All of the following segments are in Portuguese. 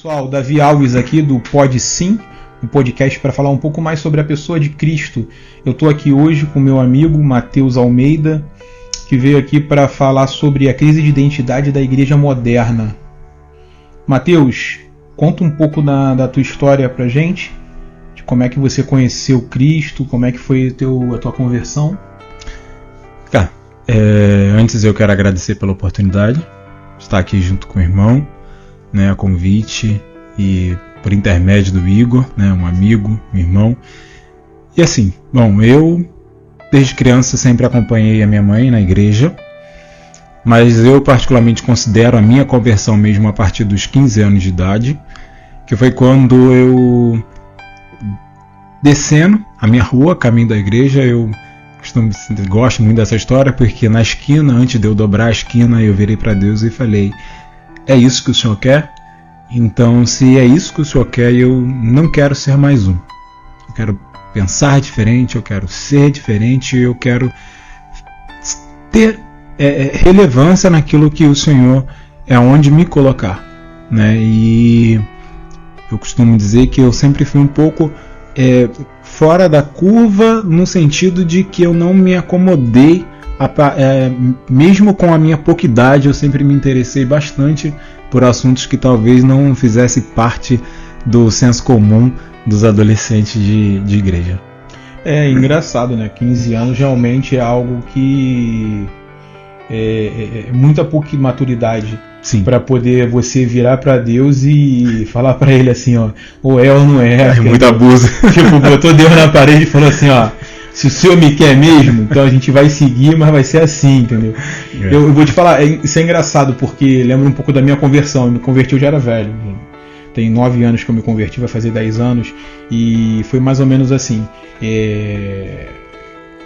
pessoal, Davi Alves aqui do Pode Sim, um podcast para falar um pouco mais sobre a pessoa de Cristo. Eu estou aqui hoje com meu amigo Matheus Almeida, que veio aqui para falar sobre a crise de identidade da igreja moderna. Matheus, conta um pouco da tua história pra gente, de como é que você conheceu Cristo, como é que foi a tua conversão. Antes eu quero agradecer pela oportunidade de estar aqui junto com o irmão, a convite e por intermédio do Igor, um amigo, um irmão. E assim, eu desde criança sempre acompanhei a minha mãe na igreja, mas eu particularmente considero a minha conversão mesmo a partir dos 15 anos de idade, que foi quando eu, descendo a minha rua, caminho da igreja, eu gosto muito dessa história, porque na esquina, antes de eu dobrar a esquina, eu virei para Deus e falei: é isso que o Senhor quer? Então, se é isso que o Senhor quer, eu não quero ser mais um. Eu quero pensar diferente, eu quero ser diferente, eu quero ter relevância naquilo que o Senhor é onde me colocar. E eu costumo dizer que eu sempre fui um pouco fora da curva, no sentido de que eu não me acomodei, mesmo com a minha pouca idade, eu sempre me interessei bastante por assuntos que talvez não fizessem parte do senso comum dos adolescentes de igreja. É engraçado, 15 anos realmente é algo que é muita pouca maturidade para poder você virar para Deus e falar para ele assim, ou é ou não é. É muito abuso. Botou Deus na parede e falou assim, se o Senhor me quer mesmo, então a gente vai seguir, mas vai ser assim, entendeu? Eu vou te falar, isso é engraçado, porque lembra um pouco da minha conversão. Eu me converti, eu já era velho. Tem 9 anos que eu me converti, vai fazer 10 anos, e foi mais ou menos assim.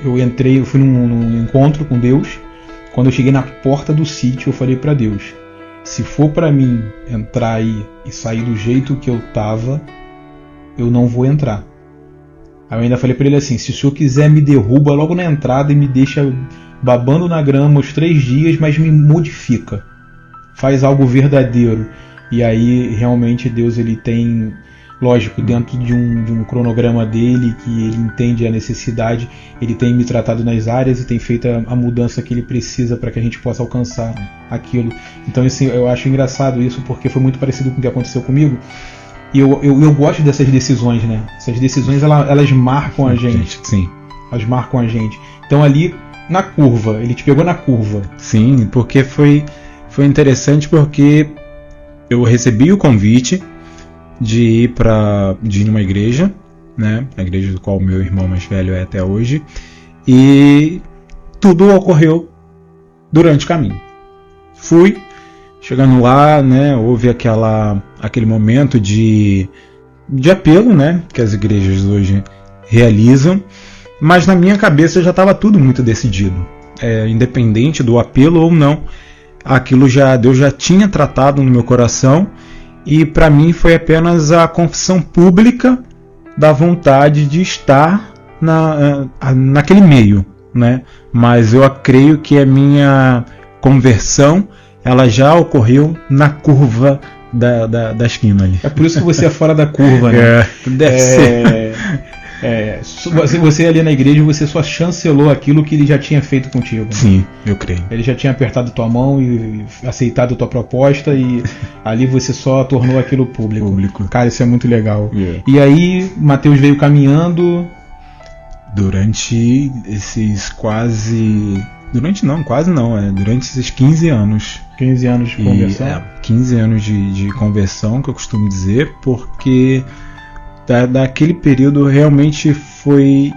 Eu fui num encontro com Deus. Quando eu cheguei na porta do sítio, eu falei para Deus: se for para mim entrar aí e sair do jeito que eu tava, eu não vou entrar. Aí eu ainda falei para ele assim: se o senhor quiser, me derruba logo na entrada e me deixa babando na grama os 3 dias, mas me modifica, faz algo verdadeiro. E aí realmente Deus, ele tem, lógico, dentro de um cronograma dele, que ele entende a necessidade, ele tem me tratado nas áreas e tem feito a mudança que ele precisa para que a gente possa alcançar aquilo. Então assim, eu acho engraçado isso, porque foi muito parecido com o que aconteceu comigo. E eu gosto dessas decisões, Essas decisões, elas marcam a gente. Sim. Elas marcam a gente. Então ali, na curva, ele te pegou na curva. Sim, porque foi interessante, porque eu recebi o convite de ir numa igreja, a igreja do qual o meu irmão mais velho é até hoje, e tudo ocorreu durante o caminho. Fui, chegando lá, houve aquele momento de apelo, que as igrejas hoje realizam, mas na minha cabeça já estava tudo muito decidido, independente do apelo ou não, Deus já tinha tratado no meu coração. E para mim foi apenas a confissão pública da vontade de estar naquele meio, Mas eu creio que a minha conversão, ela já ocorreu na curva da esquina ali. É por isso que você é fora da curva, Deve ser. Você ali na igreja, você só chancelou aquilo que ele já tinha feito contigo. Sim, eu creio. Ele já tinha apertado tua mão e aceitado tua proposta, e ali você só tornou aquilo público. Cara, isso é muito legal. E aí, Matheus veio caminhando durante esses durante esses 15 anos. 15 anos de conversão? 15 anos de conversão, que eu costumo dizer, porque daquele período realmente foi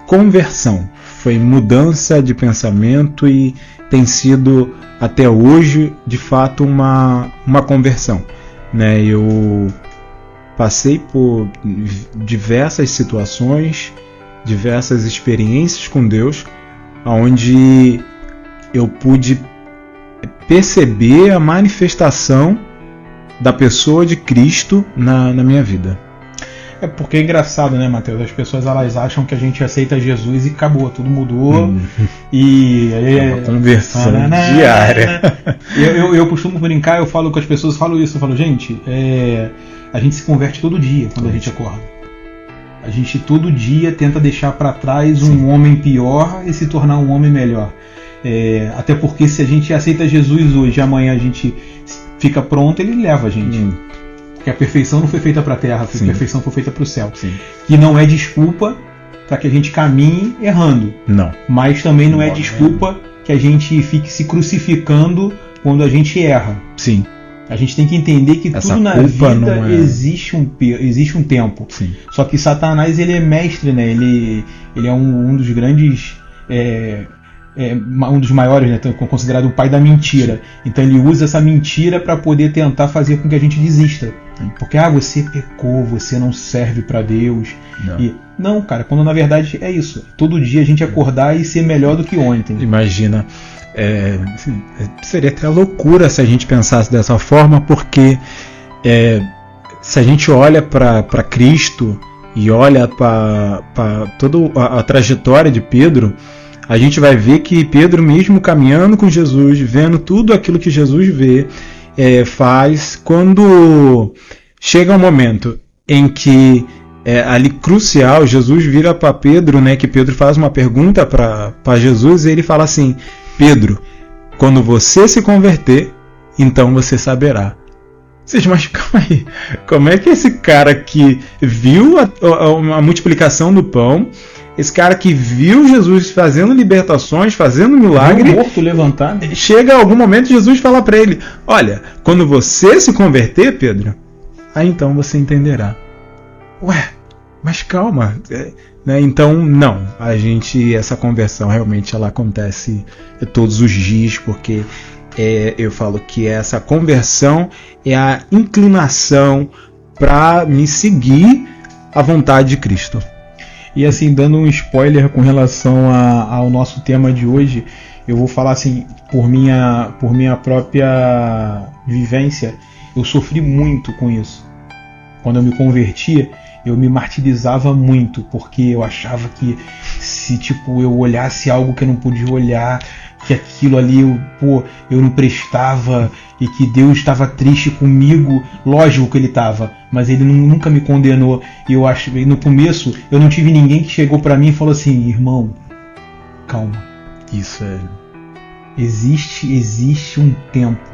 conversão, foi mudança de pensamento, e tem sido até hoje de fato uma conversão. Eu passei por diversas situações, diversas experiências com Deus, onde eu pude perceber a manifestação da pessoa de Cristo na minha vida. É porque é engraçado, né, Matheus? As pessoas elas acham que a gente aceita Jesus e acabou, tudo mudou. E aí é uma conversão diária. Eu costumo brincar, eu falo com as pessoas, eu falo, gente, a gente se converte todo dia quando a gente acorda. A gente todo dia tenta deixar para trás um homem pior e se tornar um homem melhor. Até porque se a gente aceita Jesus hoje e amanhã a gente fica pronto, ele leva a gente. Porque a perfeição não foi feita para a terra, a perfeição foi feita para o céu. Sim. Que não é desculpa para que a gente caminhe errando. Não. Mas também não é desculpa que a gente fique se crucificando quando a gente erra. Sim. A gente tem que entender que tudo na vida existe um tempo. Sim. Só que Satanás ele é mestre, né? Ele é um dos grandes... um dos maiores, né, considerado o pai da mentira. Então ele usa essa mentira para poder tentar fazer com que a gente desista. Porque você pecou, você não serve para Deus. Não, cara, quando na verdade é isso. Todo dia a gente acordar e ser melhor do que ontem. Imagina, seria até loucura se a gente pensasse dessa forma, porque se a gente olha para Cristo e olha para toda a trajetória de Pedro, a gente vai ver que Pedro, mesmo caminhando com Jesus, vendo tudo aquilo que Jesus vê, faz, quando chega um momento em que ali crucial, Jesus vira para Pedro, né, que Pedro faz uma pergunta para Jesus e ele fala assim: Pedro, quando você se converter, então você saberá. Mas calma aí, como é que esse cara que viu a multiplicação do pão, esse cara que viu Jesus fazendo libertações, fazendo milagre, o morto levantado, chega a algum momento Jesus fala para ele: olha, quando você se converter, Pedro, aí então você entenderá. Ué, mas calma, né? Então não, essa conversão realmente ela acontece todos os dias, porque eu falo que essa conversão é a inclinação para me seguir à vontade de Cristo. E assim, dando um spoiler com relação ao nosso tema de hoje, eu vou falar assim, por minha própria vivência, eu sofri muito com isso. Quando eu me convertia, eu me martirizava muito, porque eu achava que se eu olhasse algo que eu não podia olhar, que aquilo ali eu não prestava e que Deus estava triste comigo. Lógico que ele estava, mas ele nunca me condenou. E eu acho, no começo eu não tive ninguém que chegou para mim e falou assim: irmão, calma, isso existe um tempo,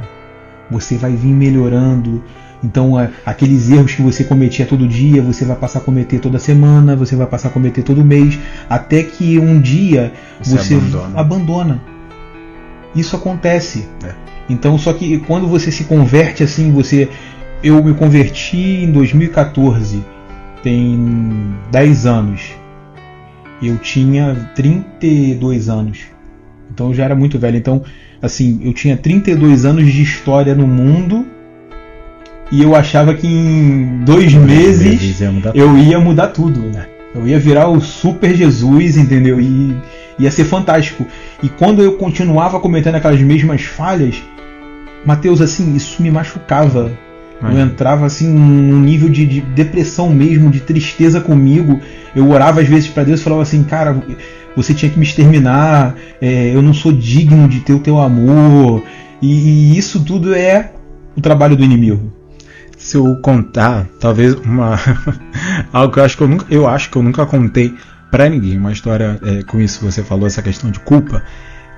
você vai vir melhorando. Então aqueles erros que você cometia todo dia, você vai passar a cometer toda semana, você vai passar a cometer todo mês, até que um dia você abandona. Isso acontece. Então, só que quando você se converte assim, eu me converti em 2014, tem 10 anos. Eu tinha 32 anos. Então eu já era muito velho. Então, assim, eu tinha 32 anos de história no mundo e eu achava que em 2 meses eu ia mudar tudo, né? Eu ia virar o super Jesus, entendeu? E ia ser fantástico. E quando eu continuava cometendo aquelas mesmas falhas, Matheus, assim, isso me machucava. Eu entrava assim num nível de depressão mesmo, de tristeza comigo. Eu orava às vezes para Deus e falava assim: cara, você tinha que me exterminar, eu não sou digno de ter o teu amor. E isso tudo é o trabalho do inimigo. Se eu contar, talvez algo que eu acho que eu nunca contei para ninguém, uma história com isso que você falou, essa questão de culpa.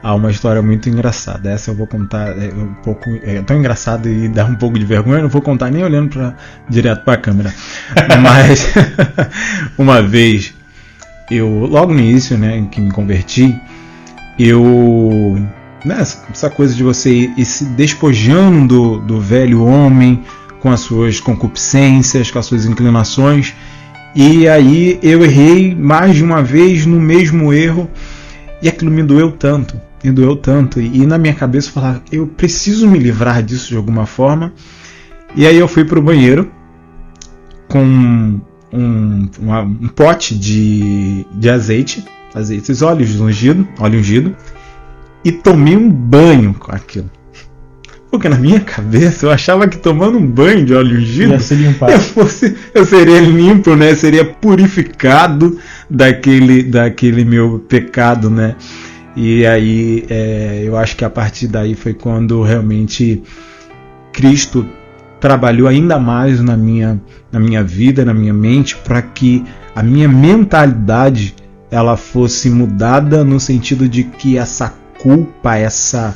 Há uma história muito engraçada. Essa eu vou contar um pouco. É tão engraçado e dá um pouco de vergonha. Eu não vou contar nem olhando direto para a câmera. Mas uma vez, logo no início, né, em que me converti, essa coisa de você ir se despojando do velho homem, com as suas concupiscências, com as suas inclinações, e aí eu errei mais de uma vez no mesmo erro, e aquilo me doeu tanto, e na minha cabeça eu falava: eu preciso me livrar disso de alguma forma. E aí eu fui para o banheiro com um pote de azeite, óleo ungido, e tomei um banho com aquilo. Porque na minha cabeça eu achava que tomando um banho de óleo ungido eu seria limpo, né? Seria purificado daquele meu pecado, né? E aí eu acho que a partir daí foi quando realmente Cristo trabalhou ainda mais na minha vida, na minha mente, para que a minha mentalidade ela fosse mudada no sentido de que essa culpa, essa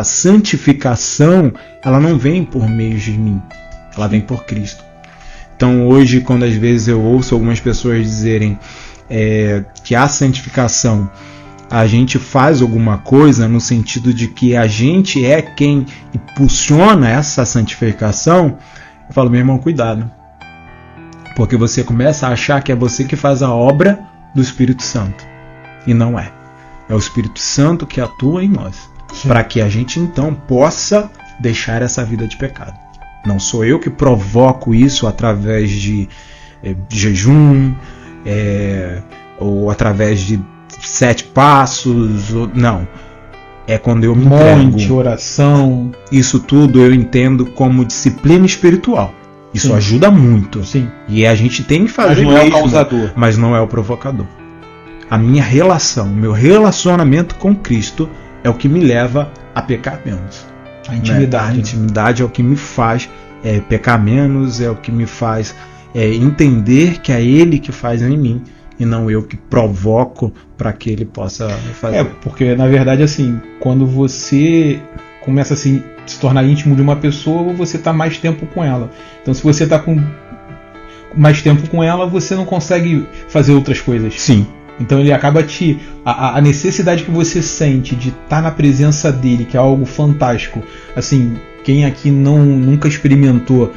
santificação, ela não vem por meio de mim, ela vem por Cristo. Então hoje, quando às vezes eu ouço algumas pessoas dizerem que a santificação, a gente faz alguma coisa no sentido de que a gente é quem impulsiona essa santificação, eu falo, meu irmão, cuidado. Porque você começa a achar que é você que faz a obra do Espírito Santo. E não é. É o Espírito Santo que atua em nós. Para que a gente então possa deixar essa vida de pecado. Não sou eu que provoco isso através de jejum, ou através de 7 passos, não. É quando eu me entrego. Oração. Isso tudo eu entendo como disciplina espiritual. Isso ajuda muito. Sim. E a gente tem que fazer isso. Mas não é o causador. Mas não é o provocador. A minha relação, o meu relacionamento com Cristo é o que me leva a pecar menos. A intimidade. A intimidade é o que me faz pecar menos, é o que me faz entender que é Ele que faz em mim e não eu que provoco para que Ele possa fazer. Porque na verdade assim, quando você começa assim, se tornar íntimo de uma pessoa, você está mais tempo com ela. Então se você está com mais tempo com ela, você não consegue fazer outras coisas. Sim. Então ele acaba a necessidade que você sente de estar na presença dele, que é algo fantástico. Assim, quem aqui nunca experimentou,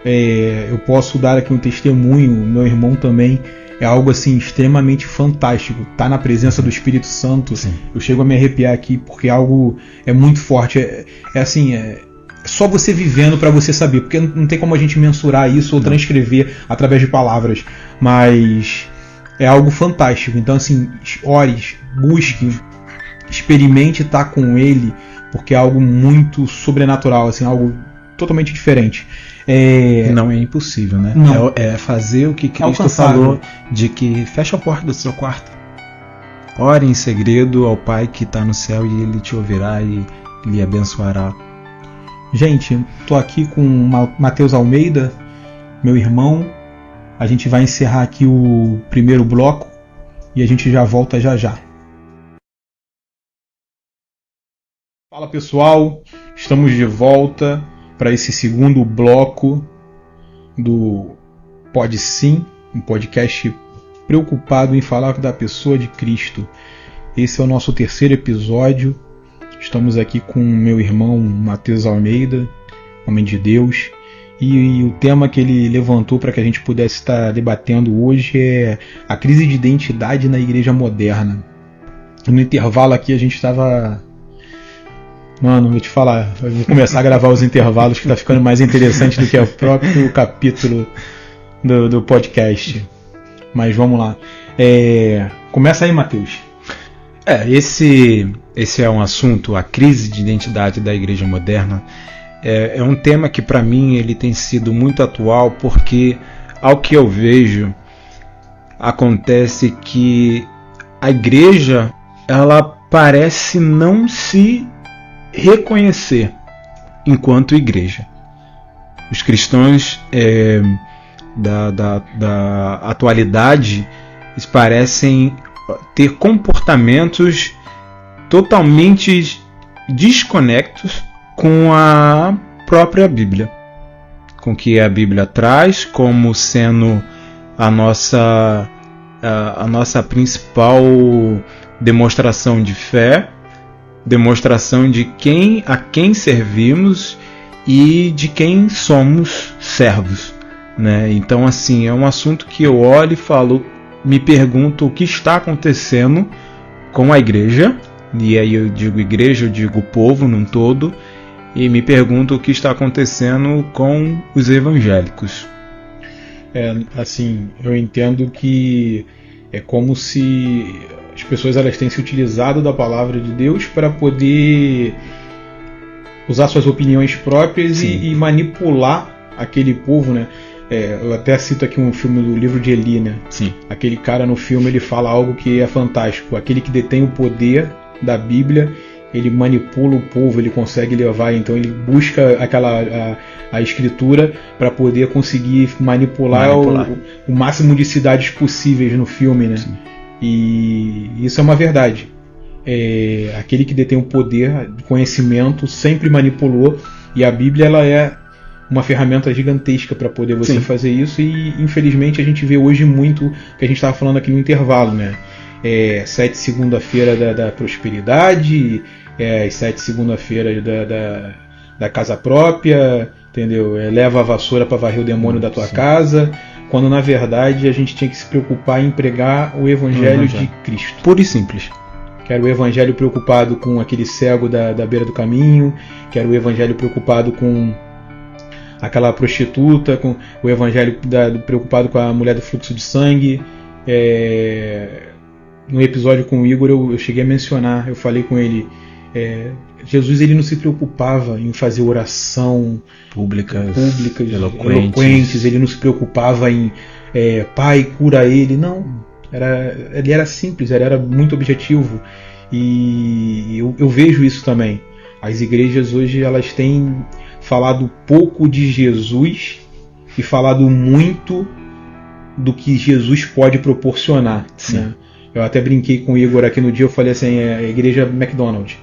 eu posso dar aqui um testemunho, meu irmão também, é algo assim extremamente fantástico. Estar na presença do Espírito Santo, eu chego a me arrepiar aqui porque algo é muito forte. É só você vivendo para você saber, porque não tem como a gente mensurar isso ou transcrever através de palavras, mas é algo fantástico. Então assim, ore, busque, experimente estar com ele, porque é algo muito sobrenatural, assim, algo totalmente diferente. Não é impossível, né? Não. É fazer o que Cristo falou, de que fecha a porta do seu quarto, ore em segredo ao Pai que está no céu e Ele te ouvirá e lhe abençoará. Gente, estou aqui com Matheus Almeida, meu irmão. A gente vai encerrar aqui o primeiro bloco e a gente já volta já. Fala pessoal, estamos de volta para esse segundo bloco do Pode Sim, um podcast preocupado em falar da pessoa de Cristo. Esse é o nosso terceiro episódio. Estamos aqui com meu irmão Matheus Almeida, homem de Deus. E o tema que ele levantou para que a gente pudesse estar debatendo hoje é a crise de identidade na igreja moderna. No intervalo aqui a gente estava... Mano, vou te falar, eu vou começar a gravar os intervalos que está ficando mais interessante do que o próprio capítulo do podcast. Mas vamos lá. Começa aí, Matheus. Esse é um assunto, a crise de identidade da igreja moderna. É um tema que para mim ele tem sido muito atual, porque ao que eu vejo acontece que a igreja ela parece não se reconhecer enquanto igreja. Os cristãos da atualidade eles parecem ter comportamentos totalmente desconectos com a própria Bíblia, com o que a Bíblia traz como sendo a nossa principal demonstração de fé, demonstração de a quem servimos e de quem somos servos, né? Então assim, é um assunto que eu olho e falo, me pergunto o que está acontecendo com a igreja, e aí eu digo igreja, eu digo povo num todo, e me pergunto o que está acontecendo com os evangélicos. Assim, eu entendo que é como se as pessoas elas têm se utilizado da palavra de Deus para poder usar suas opiniões próprias e manipular aquele povo, né? Eu até cito aqui um filme do livro de Eli, né? Sim. Aquele cara no filme, ele fala algo que é fantástico. Aquele que detém o poder da Bíblia, ele manipula o povo, ele consegue levar, então ele busca a escritura para poder conseguir manipular. O máximo de cidades possíveis no filme, né? Sim. E isso é uma verdade. Aquele que detém o poder de conhecimento sempre manipulou, e a Bíblia ela é uma ferramenta gigantesca para poder você fazer isso, e infelizmente a gente vê hoje muito o que a gente estava falando aqui no intervalo, né? 7 segunda-feira da prosperidade, 7 segunda-feira da casa própria, entendeu? Leva a vassoura para varrer o demônio da tua casa, quando na verdade a gente tinha que se preocupar em pregar o Evangelho de Cristo. Puro e simples. Que era o Evangelho preocupado com aquele cego da beira do caminho, que era o Evangelho preocupado com aquela prostituta, com o Evangelho preocupado com a mulher do fluxo de sangue. No episódio com o Igor eu cheguei a mencionar, eu falei com ele, Jesus ele não se preocupava em fazer oração públicas eloquentes, ele não se preocupava em Pai, cura ele, não. Ele era simples, ele era muito objetivo, e eu vejo isso também. As igrejas hoje elas têm falado pouco de Jesus e falado muito do que Jesus pode proporcionar. Né? Eu até brinquei com o Igor aqui no dia, eu falei assim, a igreja McDonald's.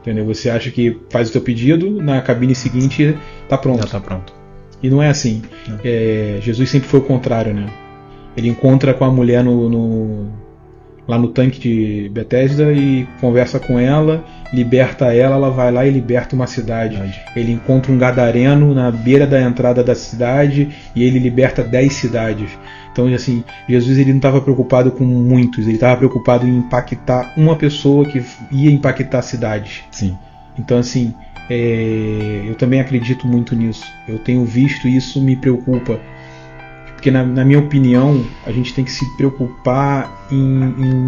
Entendeu? Você acha que faz o teu pedido, na cabine seguinte tá pronto. Já tá pronto. E não é assim. Jesus sempre foi o contrário, né? Ele encontra com a mulher lá no tanque de Betesda e conversa com ela, liberta ela vai lá e liberta uma cidade. Ele encontra um gadareno na beira da entrada da cidade e ele liberta 10 cidades. Então, assim, Jesus ele não estava preocupado com muitos, ele estava preocupado em impactar uma pessoa que ia impactar cidades. Sim. Então, assim, eu também acredito muito nisso. Eu tenho visto isso, me preocupa. Porque, na minha opinião, a gente tem que se preocupar em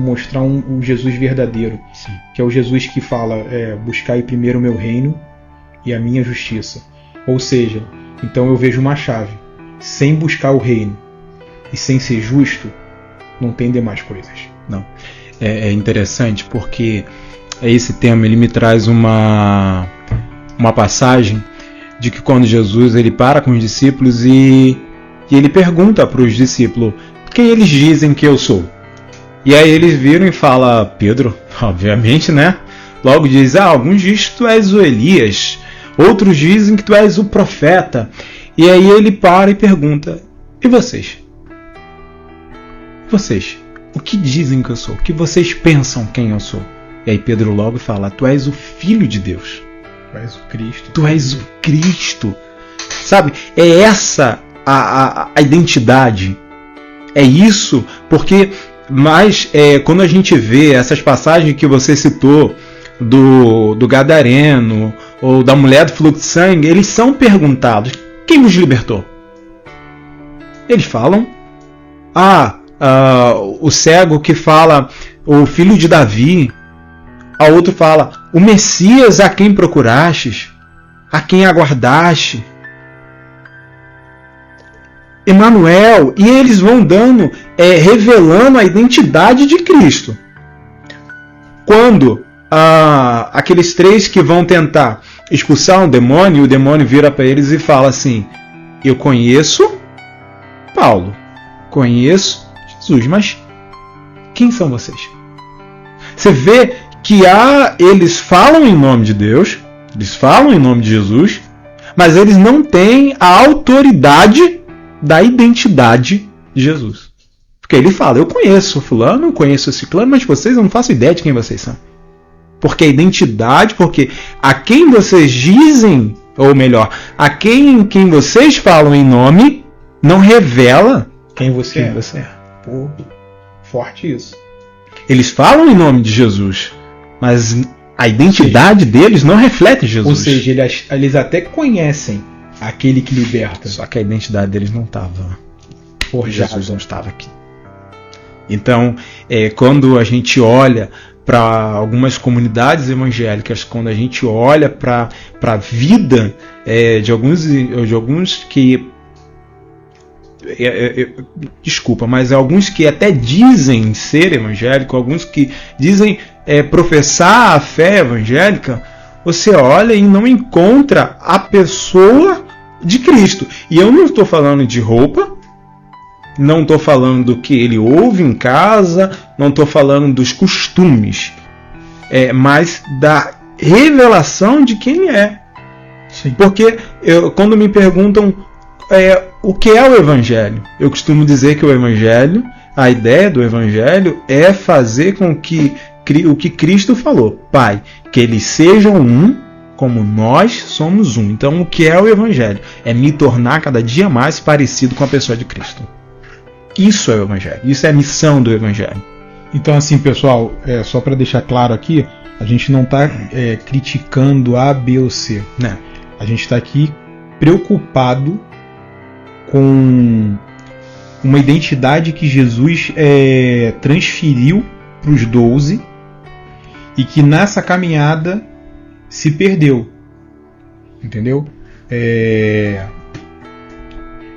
mostrar um Jesus verdadeiro. Sim. Que é o Jesus que fala, buscai primeiro o meu reino e a minha justiça. Ou seja, então eu vejo uma chave. Sem buscar o reino e sem ser justo, não tem demais coisas. Não. É interessante porque esse tema ele me traz uma passagem de que quando Jesus ele para com os discípulos e ele pergunta para os discípulos quem eles dizem que eu sou. E aí eles viram e falam, Pedro, obviamente, né? Logo diz, alguns dizem que tu és o Elias, outros dizem que tu és o profeta. E aí ele para e pergunta, e vocês? Vocês, o que dizem que eu sou? O que vocês pensam quem eu sou? E aí Pedro logo fala, tu és o Filho de Deus. Tu és o Cristo. Tu és o Cristo. Sabe, é essa a identidade. É isso, porque quando a gente vê essas passagens que você citou do Gadareno ou da mulher do fluxo de sangue, eles são perguntados, quem vos libertou? Eles falam, o cego que fala, o filho de Davi. A outro fala, o Messias a quem procurastes, a quem aguardaste. Emanuel, e eles vão dando, revelando a identidade de Cristo. Quando aqueles 3 que vão tentar expulsar um demônio, o demônio vira para eles e fala assim, eu conheço Paulo, conheço Jesus, mas quem são vocês? Você vê que eles falam em nome de Deus, eles falam em nome de Jesus, mas eles não têm a autoridade da identidade de Jesus. Porque ele fala, eu conheço fulano, eu conheço esse ciclano, mas vocês eu não faço ideia de quem vocês são. Porque a identidade, porque a quem vocês dizem, ou melhor, a quem vocês falam em nome, não revela quem você é. Pô, forte isso. Eles falam em nome de Jesus, mas a identidade deles não reflete Jesus. Ou seja, eles até conhecem aquele que liberta. Só que a identidade deles não estava. Forjada. Jesus não estava aqui. Então, quando a gente olha para algumas comunidades evangélicas, quando a gente olha para a vida de alguns que desculpa, mas alguns que até dizem ser evangélicos, alguns que dizem professar a fé evangélica, você olha e não encontra a pessoa de Cristo. E eu não estou falando de roupa, não estou falando do que ele ouve em casa, não estou falando dos costumes, mas da revelação de quem ele é. Sim. Porque quando me perguntam o que é o Evangelho, eu costumo dizer que o Evangelho, a ideia do Evangelho é fazer com que o que Cristo falou, Pai, que eles sejam um, como nós somos um. Então, o que é o Evangelho? É me tornar cada dia mais parecido com a pessoa de Cristo. Isso é o Evangelho. Isso é a missão do Evangelho. Então, assim, pessoal, só para deixar claro aqui, a gente não está criticando A, B ou C. Né? A gente está aqui preocupado com uma identidade que Jesus transferiu para os 12 e que nessa caminhada se perdeu. Entendeu?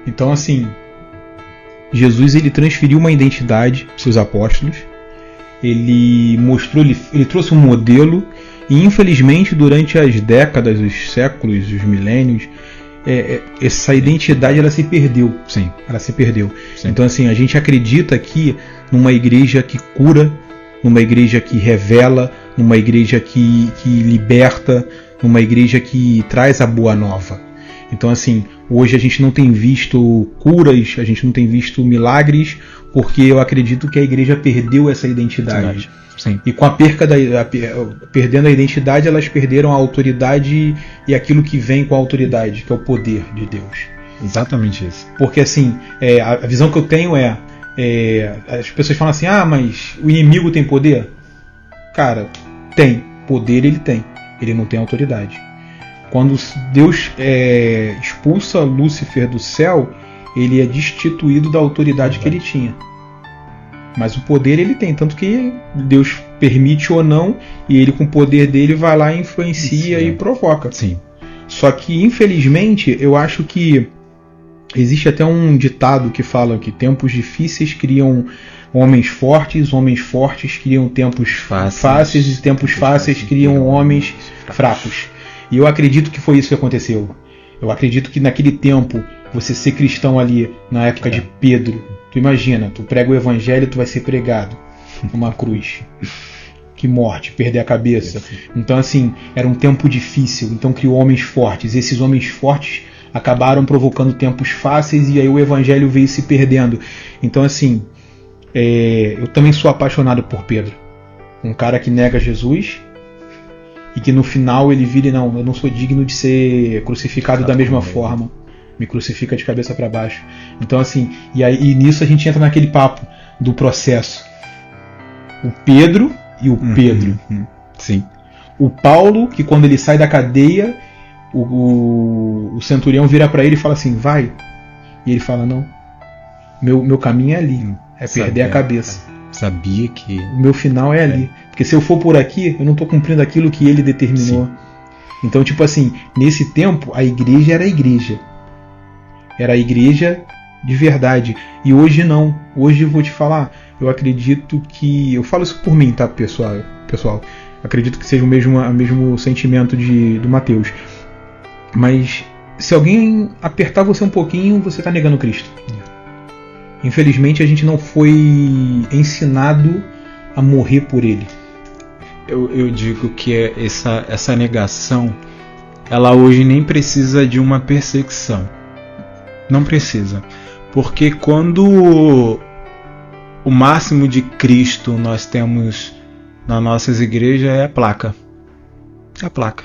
Então, assim, Jesus ele transferiu uma identidade para os seus apóstolos, ele trouxe um modelo e infelizmente durante as décadas, os séculos, os milênios, essa identidade ela se perdeu. Sim. Ela se perdeu. Sim. Então assim, a gente acredita aqui numa igreja que cura, numa igreja que revela, numa igreja que liberta, numa igreja que traz a boa nova. Então assim, hoje a gente não tem visto curas, a gente não tem visto milagres, porque eu acredito que a igreja perdeu essa identidade. Sim. E com a perdendo a identidade, elas perderam a autoridade e aquilo que vem com a autoridade, que é o poder de Deus. Exatamente isso. Porque assim, a visão que eu tenho as pessoas falam assim, mas o inimigo tem poder? Cara, tem. Poder ele tem. Ele não tem autoridade. Quando Deus expulsa Lúcifer do céu, ele é destituído da autoridade que ele tinha. Mas o poder ele tem, tanto que Deus permite ou não, e ele com o poder dele vai lá e influencia e provoca. Sim. Só que, infelizmente, eu acho que existe até um ditado que fala que tempos difíceis criam homens fortes criam tempos fáceis e tempos fáceis criam homens fracos. E eu acredito que foi isso que aconteceu. Eu acredito que naquele tempo, você ser cristão ali, na época de Pedro, tu imagina, tu prega o evangelho, tu vai ser pregado numa cruz. Que morte, perder a cabeça. Então assim, era um tempo difícil, então criou homens fortes. Esses homens fortes acabaram provocando tempos fáceis e aí o evangelho veio se perdendo. Então assim, eu também sou apaixonado por Pedro. Um cara que nega Jesus e que no final ele vira, não, eu não sou digno de ser crucificado da mesma forma. Me crucifica de cabeça para baixo. Então assim, e nisso a gente entra naquele papo do processo. O Pedro e o Pedro. Sim. O Paulo, que quando ele sai da cadeia, o centurião vira para ele e fala assim, vai. E ele fala, não, meu caminho é ali, perder a cabeça. Sabia que o meu final é ali. Porque se eu for por aqui, eu não estou cumprindo aquilo que ele determinou. Sim. Então, tipo assim, nesse tempo, a igreja era a igreja. Era a igreja de verdade. E hoje não. Hoje eu vou te falar, eu acredito que... Eu falo isso por mim, tá, pessoal? Acredito que seja o mesmo sentimento do Mateus. Mas se alguém apertar você um pouquinho, você está negando Cristo. Infelizmente a gente não foi ensinado a morrer por ele. Eu digo que essa negação, ela hoje nem precisa de uma perseguição. Não precisa. Porque quando o máximo de Cristo nós temos nas nossas igrejas é a placa. É a placa.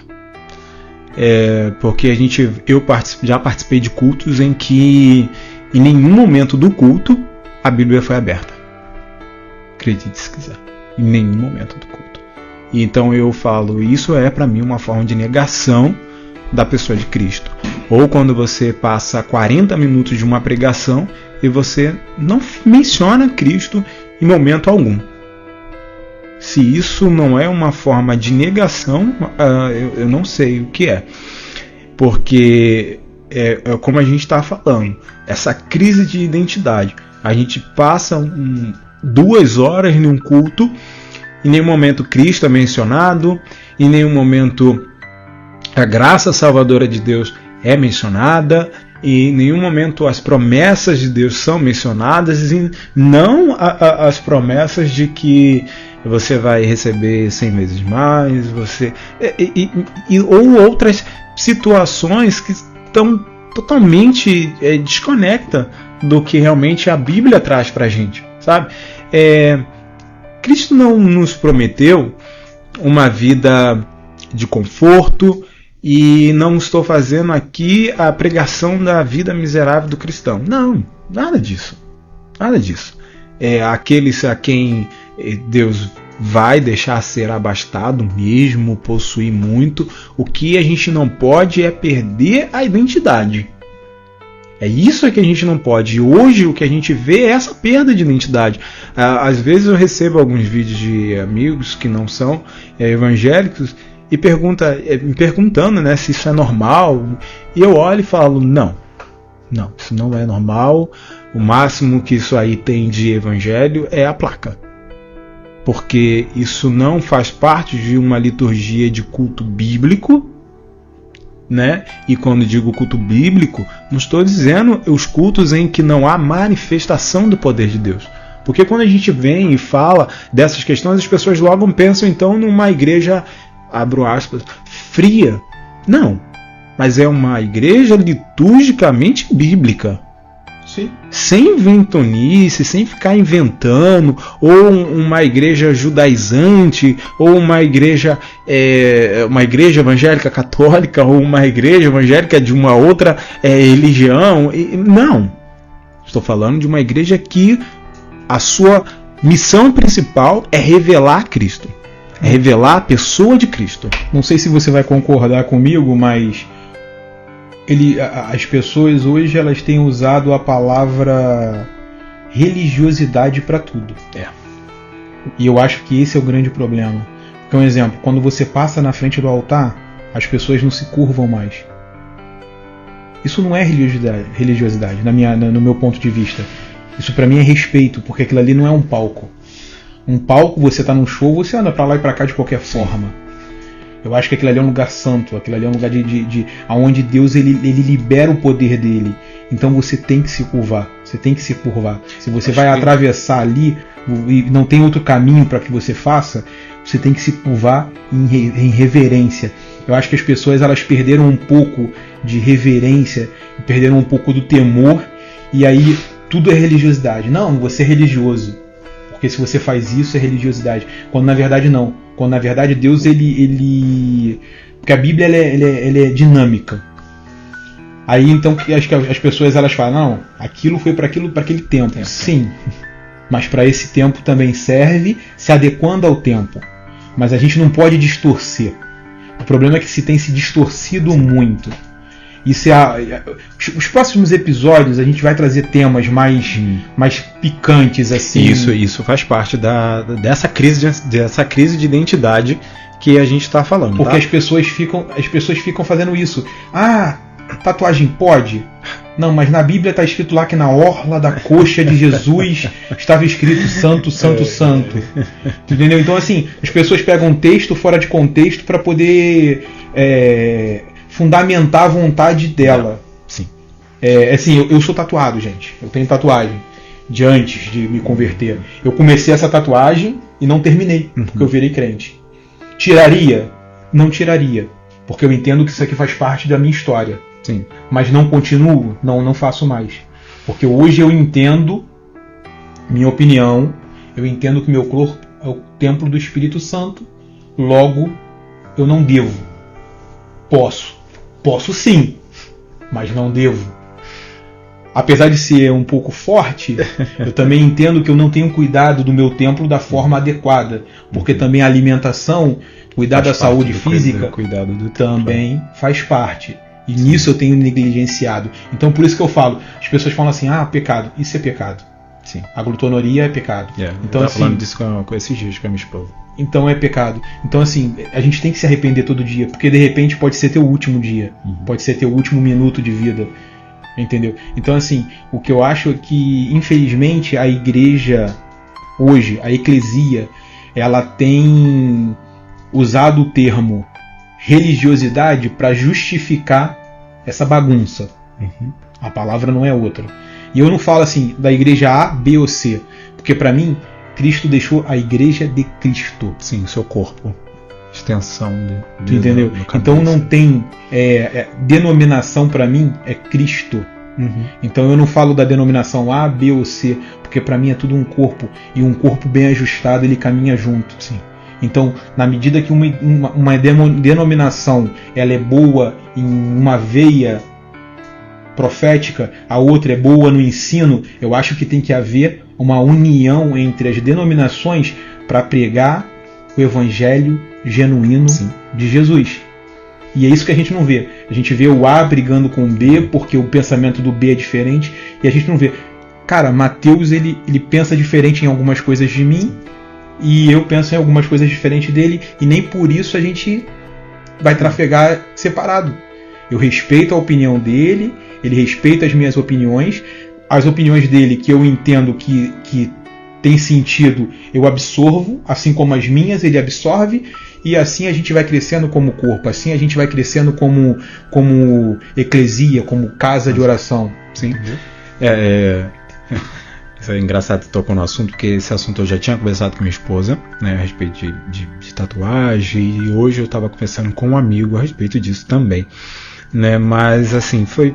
Porque eu já participei de cultos em que em nenhum momento do culto a Bíblia foi aberta. Acredite se quiser. Em nenhum momento do culto. E então eu falo, isso é para mim uma forma de negação da pessoa de Cristo. Ou quando você passa 40 minutos de uma pregação e você não menciona Cristo em momento algum. Se isso não é uma forma de negação, eu não sei o que é. Porque, como a gente está falando, essa crise de identidade. A gente passa 2 horas num culto, em nenhum momento Cristo é mencionado, em nenhum momento a graça salvadora de Deus é mencionada, e em nenhum momento as promessas de Deus são mencionadas, e não as promessas de que você vai receber 100 vezes mais, ou outras situações que estão totalmente desconecta do que realmente a Bíblia traz para a gente, sabe? Cristo não nos prometeu uma vida de conforto, e não estou fazendo aqui a pregação da vida miserável do cristão. Não, nada disso. Nada disso. Aqueles a quem Deus vai deixar ser abastado mesmo, possuir muito. O que a gente não pode é perder a identidade. É isso que a gente não pode. E hoje o que a gente vê é essa perda de identidade. Às vezes eu recebo alguns vídeos de amigos que não são evangélicos e me perguntando, né, se isso é normal. E eu olho e falo, não, isso não é normal. O máximo que isso aí tem de evangelho é a placa. Porque isso não faz parte de uma liturgia de culto bíblico, né? E quando digo culto bíblico, não estou dizendo os cultos em que não há manifestação do poder de Deus. Porque quando a gente vem e fala dessas questões, as pessoas logo pensam então numa igreja, abro aspas, fria. Não, mas é uma igreja liturgicamente bíblica. Sim. Sem inventonice, sem ficar inventando, ou uma igreja judaizante, ou uma igreja evangélica católica, ou uma igreja evangélica de uma outra religião. Não. Estou falando de uma igreja que a sua missão principal é revelar Cristo. É revelar a pessoa de Cristo. Não sei se você vai concordar comigo, mas as pessoas hoje elas têm usado a palavra religiosidade para tudo. E eu acho que esse é o grande problema. Porque, um exemplo, quando você passa na frente do altar, as pessoas não se curvam mais. Isso não é religiosidade no meu ponto de vista. Isso para mim é respeito, porque aquilo ali não é um palco. Um palco, você está num show, você anda para lá e para cá de qualquer forma. Eu acho que aquilo ali é um lugar santo, aquilo ali é um lugar onde Deus ele libera o poder dele. Então você tem que se curvar, você tem que se curvar. Se você vai atravessar ali e não tem outro caminho para que você faça, você tem que se curvar em reverência. Eu acho que as pessoas elas perderam um pouco de reverência, perderam um pouco do temor, e aí tudo é religiosidade. Não, você é religioso, porque se você faz isso é religiosidade. Quando na verdade não. Quando na verdade Deus porque a Bíblia ela é dinâmica. Aí então acho que as pessoas elas falam, não, aquilo foi para aquele tempo. Sim, mas para esse tempo também serve, se adequando ao tempo. Mas a gente não pode distorcer. O problema é que se tem se distorcido muito. Os próximos episódios a gente vai trazer temas mais picantes assim. Isso faz parte dessa crise de identidade que a gente está falando. Porque as pessoas ficam fazendo isso. Tatuagem pode? Não, mas na Bíblia está escrito lá que na orla da coxa de Jesus estava escrito santo, santo, santo. Entendeu? Então assim, as pessoas pegam um texto fora de contexto para poder fundamentar a vontade dela. Sim. Assim, eu sou tatuado, gente. Eu tenho tatuagem de antes de me converter. Eu comecei essa tatuagem e não terminei, porque eu virei crente. Tiraria? Não tiraria, porque eu entendo que isso aqui faz parte da minha história. Sim. Mas não continuo? Não faço mais. Porque hoje eu entendo, minha opinião, eu entendo que meu corpo é o templo do Espírito Santo, logo eu não devo. Posso sim, mas não devo. Apesar de ser um pouco forte, eu também entendo que eu não tenho cuidado do meu templo da forma adequada, porque também a alimentação, cuidar da saúde física, cuidado do também faz parte. E nisso eu tenho negligenciado. Então por isso que eu falo, as pessoas falam assim, pecado, isso é pecado. Sim. A glutonaria é pecado. Então, eu falando disso com esses dias com a minha esposa. então é pecado. Então, assim, a gente tem que se arrepender todo dia, porque de repente pode ser teu último dia, pode ser teu último minuto de vida, entendeu? Então, assim, o que eu acho é que, infelizmente, a igreja hoje, a eclesia, ela tem usado o termo religiosidade para justificar essa bagunça. A palavra não é outra. E eu não falo assim da igreja A, B ou C, porque para mim Cristo deixou a igreja de Cristo. Sim, seu corpo. Extensão do tu entendeu? Então não tem denominação, para mim é Cristo. Então eu não falo da denominação A, B ou C, porque para mim é tudo um corpo, e um corpo bem ajustado ele caminha junto. Sim. Então, na medida que uma denominação ela é boa em uma veia profética, a outra é boa no ensino, eu acho que tem que haver uma união entre as denominações para pregar o evangelho genuíno de Jesus. E é isso que a gente não vê. A gente vê o A brigando com o B porque o pensamento do B é diferente, e a gente não vê. Cara, Mateus ele pensa diferente em algumas coisas de mim, e eu penso em algumas coisas diferentes dele, e nem por isso a gente vai trafegar separado. Eu respeito a opinião dele, ele respeita as minhas opiniões, as opiniões dele que eu entendo que tem sentido, eu absorvo, assim como as minhas ele absorve, e assim a gente vai crescendo como corpo, assim a gente vai crescendo como eclesia, como casa de oração. Sim. Isso é engraçado que tocou no assunto, porque esse assunto eu já tinha conversado com minha esposa, né, a respeito de tatuagem, e hoje eu estava conversando com um amigo a respeito disso também, né, mas assim, foi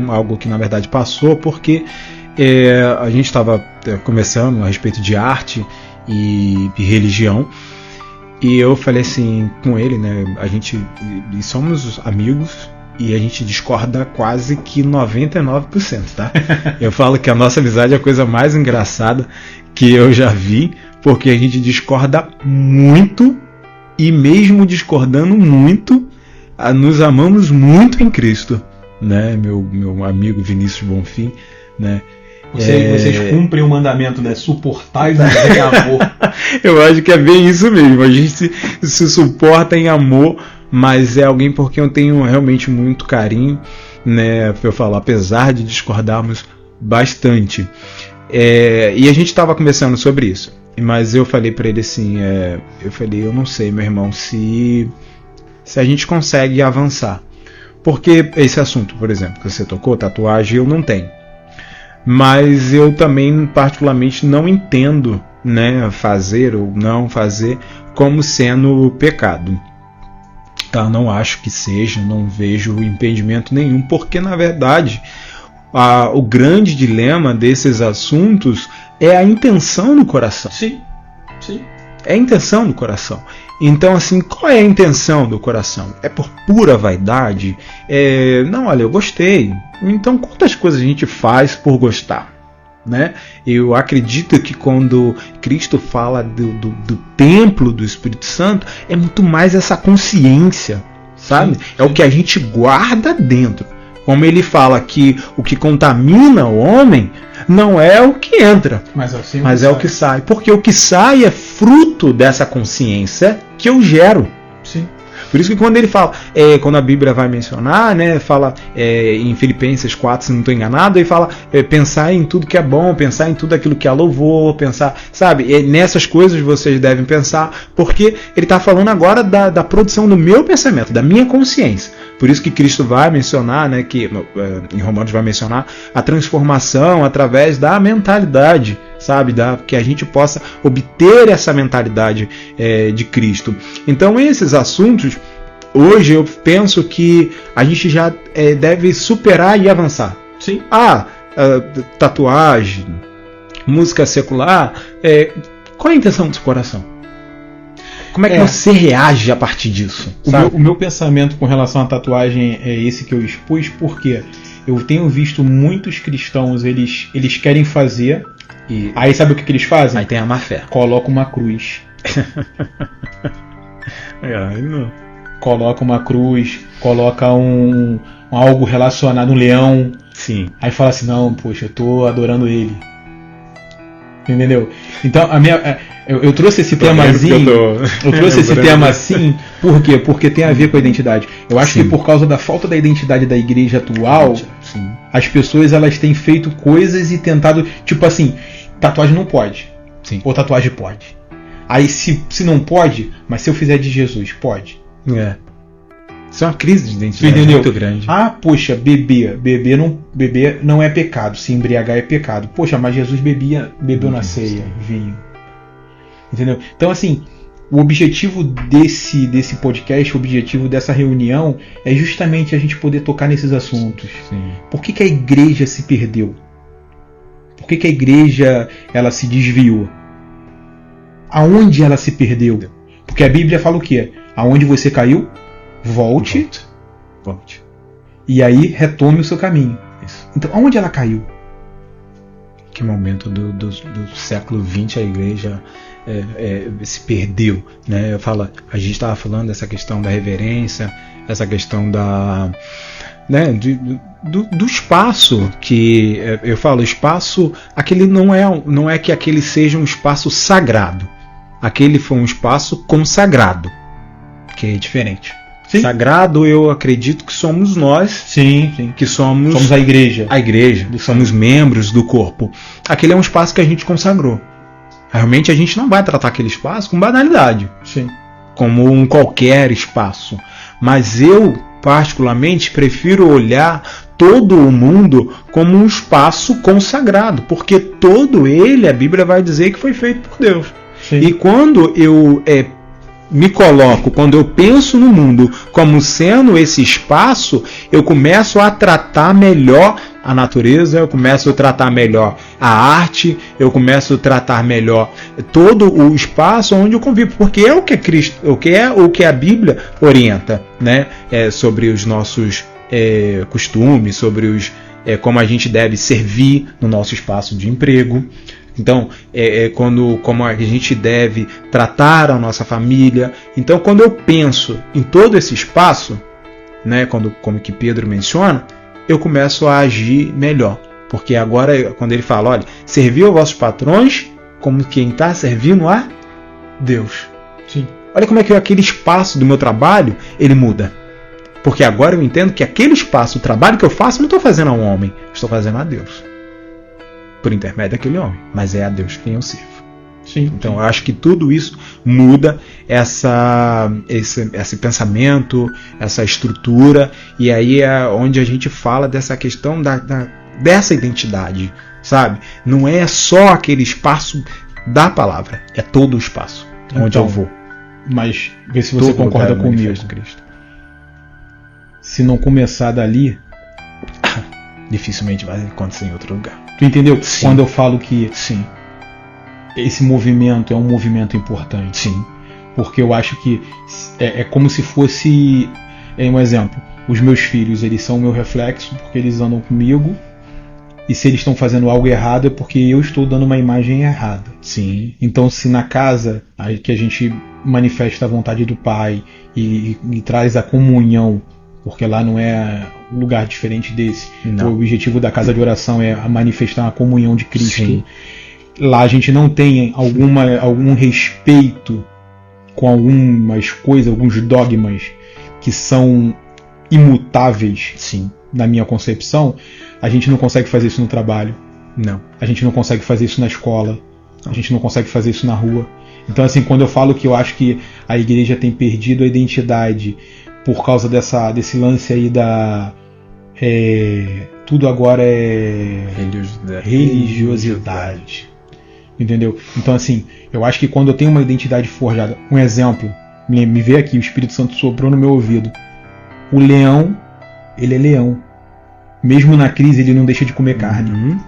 algo que na verdade passou, porque a gente estava conversando a respeito de arte e religião, e eu falei assim com ele, né, a gente somos amigos, e a gente discorda quase que 99%, tá? Eu falo que a nossa amizade é a coisa mais engraçada que eu já vi, porque a gente discorda muito, e mesmo discordando muito, nos amamos muito em Cristo, né? Meu amigo Vinícius Bonfim, né? Vocês cumprem o mandamento, né? Suportai em amor. Eu acho que é bem isso mesmo. A gente se suporta em amor, mas é alguém por quem eu tenho realmente muito carinho, né? Eu falo, apesar de discordarmos bastante. E a gente estava conversando sobre isso. Mas eu falei para ele assim, eu não sei, meu irmão, se a gente consegue avançar. Porque esse assunto, por exemplo, que você tocou, tatuagem, eu não tenho. Mas eu também particularmente não entendo, né, fazer ou não fazer como sendo pecado. Tá? Não acho que seja, não vejo impedimento nenhum, porque na verdade o grande dilema desses assuntos é a intenção do coração. Sim. É a intenção do coração. Então, assim, qual é a intenção do coração? É por pura vaidade? Não, olha, eu gostei. Então, quantas coisas a gente faz por gostar? Né? Eu acredito que quando Cristo fala do templo do Espírito Santo, é muito mais essa consciência, sabe? Sim. É o que a gente guarda dentro. Como ele fala que o que contamina o homem não é o que entra, mas é o que sai. Porque o que sai é fruto dessa consciência que eu gero. Sim. Por isso que quando ele fala, quando a Bíblia vai mencionar, né, fala em Filipenses 4, se não estou enganado, ele fala pensar em tudo que é bom, pensar em tudo aquilo que é louvor, pensar, sabe, nessas coisas vocês devem pensar, porque ele está falando agora da produção do meu pensamento, da minha consciência. Por isso que Cristo vai mencionar, né, que em Romanos vai mencionar a transformação através da mentalidade, sabe, que a gente possa obter essa mentalidade de Cristo. Então esses assuntos, hoje eu penso que a gente já deve superar e avançar. Sim. Tatuagem, música secular, qual é a intenção do seu coração? Como é que você reage a partir disso? O meu pensamento com relação à tatuagem é esse que eu expus, porque eu tenho visto muitos cristãos, eles querem fazer, e aí sabe o que eles fazem? Aí tem a má fé. Coloca uma cruz. Não. Coloca uma cruz, coloca algo relacionado, um leão. Sim. Aí fala assim, não, poxa, eu tô adorando ele. Entendeu? Então, eu trouxe esse temazinho. Eu trouxe esse tema assim, por quê? Porque tem a ver com a identidade. Eu acho que por causa da falta da identidade da igreja atual, as pessoas elas têm feito coisas e tentado, tipo assim, tatuagem não pode. Sim. Ou tatuagem pode. Aí se não pode, mas se eu fizer de Jesus, pode. Isso é uma crise de identidade muito grande. Ah, poxa, beber não é pecado, se embriagar é pecado. Poxa, mas Jesus bebeu na ceia, vinho. Entendeu? Então, assim, o objetivo desse podcast, o objetivo dessa reunião é justamente a gente poder tocar nesses assuntos. Sim. Por que a igreja se perdeu? Por que a igreja ela se desviou? Aonde ela se perdeu? Porque a Bíblia fala o quê? Aonde você caiu? Volte. E aí retome o seu caminho. Isso. Então, aonde ela caiu? Que momento do século XX a igreja se perdeu, né? A gente estava falando dessa questão da reverência, essa questão do espaço, que eu falo, espaço, aquele não é que aquele seja um espaço sagrado. Aquele foi um espaço consagrado, que é diferente. Sim. Sagrado, eu acredito que somos nós. Sim. Que somos a igreja. A igreja. Somos membros do corpo. Aquele é um espaço que a gente consagrou. Realmente a gente não vai tratar aquele espaço com banalidade. Sim. Como um qualquer espaço. Mas eu, particularmente, prefiro olhar todo o mundo como um espaço consagrado. Porque todo ele, a Bíblia vai dizer que foi feito por Deus. Sim. E quando eu quando eu penso no mundo como sendo esse espaço, eu começo a tratar melhor a natureza, eu começo a tratar melhor a arte, eu começo a tratar melhor todo o espaço onde eu convivo, porque é o que Cristo, o que a Bíblia orienta, né? Sobre os nossos costumes, sobre como a gente deve servir no nosso espaço de emprego. Então, como a gente deve tratar a nossa família. Então, quando eu penso em todo esse espaço, né, como que Pedro menciona, eu começo a agir melhor. Porque agora, quando ele fala, olha, serviu aos vossos patrões como quem está servindo a Deus. Sim. Olha como é que aquele espaço do meu trabalho, ele muda. Porque agora eu entendo que aquele espaço, o trabalho que eu faço, eu não estou fazendo a um homem, estou fazendo a Deus. Por intermédio daquele homem, mas é a Deus quem eu sirvo. Sim. Então eu acho que tudo isso muda esse pensamento, essa estrutura, e aí é onde a gente fala dessa questão dessa identidade, sabe? Não é só aquele espaço da palavra, é todo o espaço onde eu vou. Mas vê se você concorda comigo. Cristo. Se não começar dali, dificilmente vai acontecer em outro lugar. Tu entendeu? Sim. Quando eu falo que sim, esse movimento é um movimento importante. Sim. Porque eu acho que é como se fosse um exemplo. Os meus filhos, eles são o meu reflexo porque eles andam comigo. E se eles estão fazendo algo errado é porque eu estou dando uma imagem errada. Sim. Então, se na casa que a gente manifesta a vontade do Pai e traz a comunhão, porque lá não é um lugar diferente desse. Não. O objetivo da casa de oração é manifestar a comunhão de Cristo. Sim. Lá a gente não tem algum respeito com algumas coisas, alguns dogmas que são imutáveis. Sim. Na minha concepção, a gente não consegue fazer isso no trabalho. Não. A gente não consegue fazer isso na escola. Não. A gente não consegue fazer isso na rua. Então, assim, quando eu falo que eu acho que a igreja tem perdido a identidade por causa desse lance aí tudo agora é religiosidade. Entendeu? Então, assim, eu acho que quando eu tenho uma identidade forjada, um exemplo, me vê aqui, o Espírito Santo soprou no meu ouvido. O leão, ele é leão. Mesmo na crise, ele não deixa de comer carne. Uhum.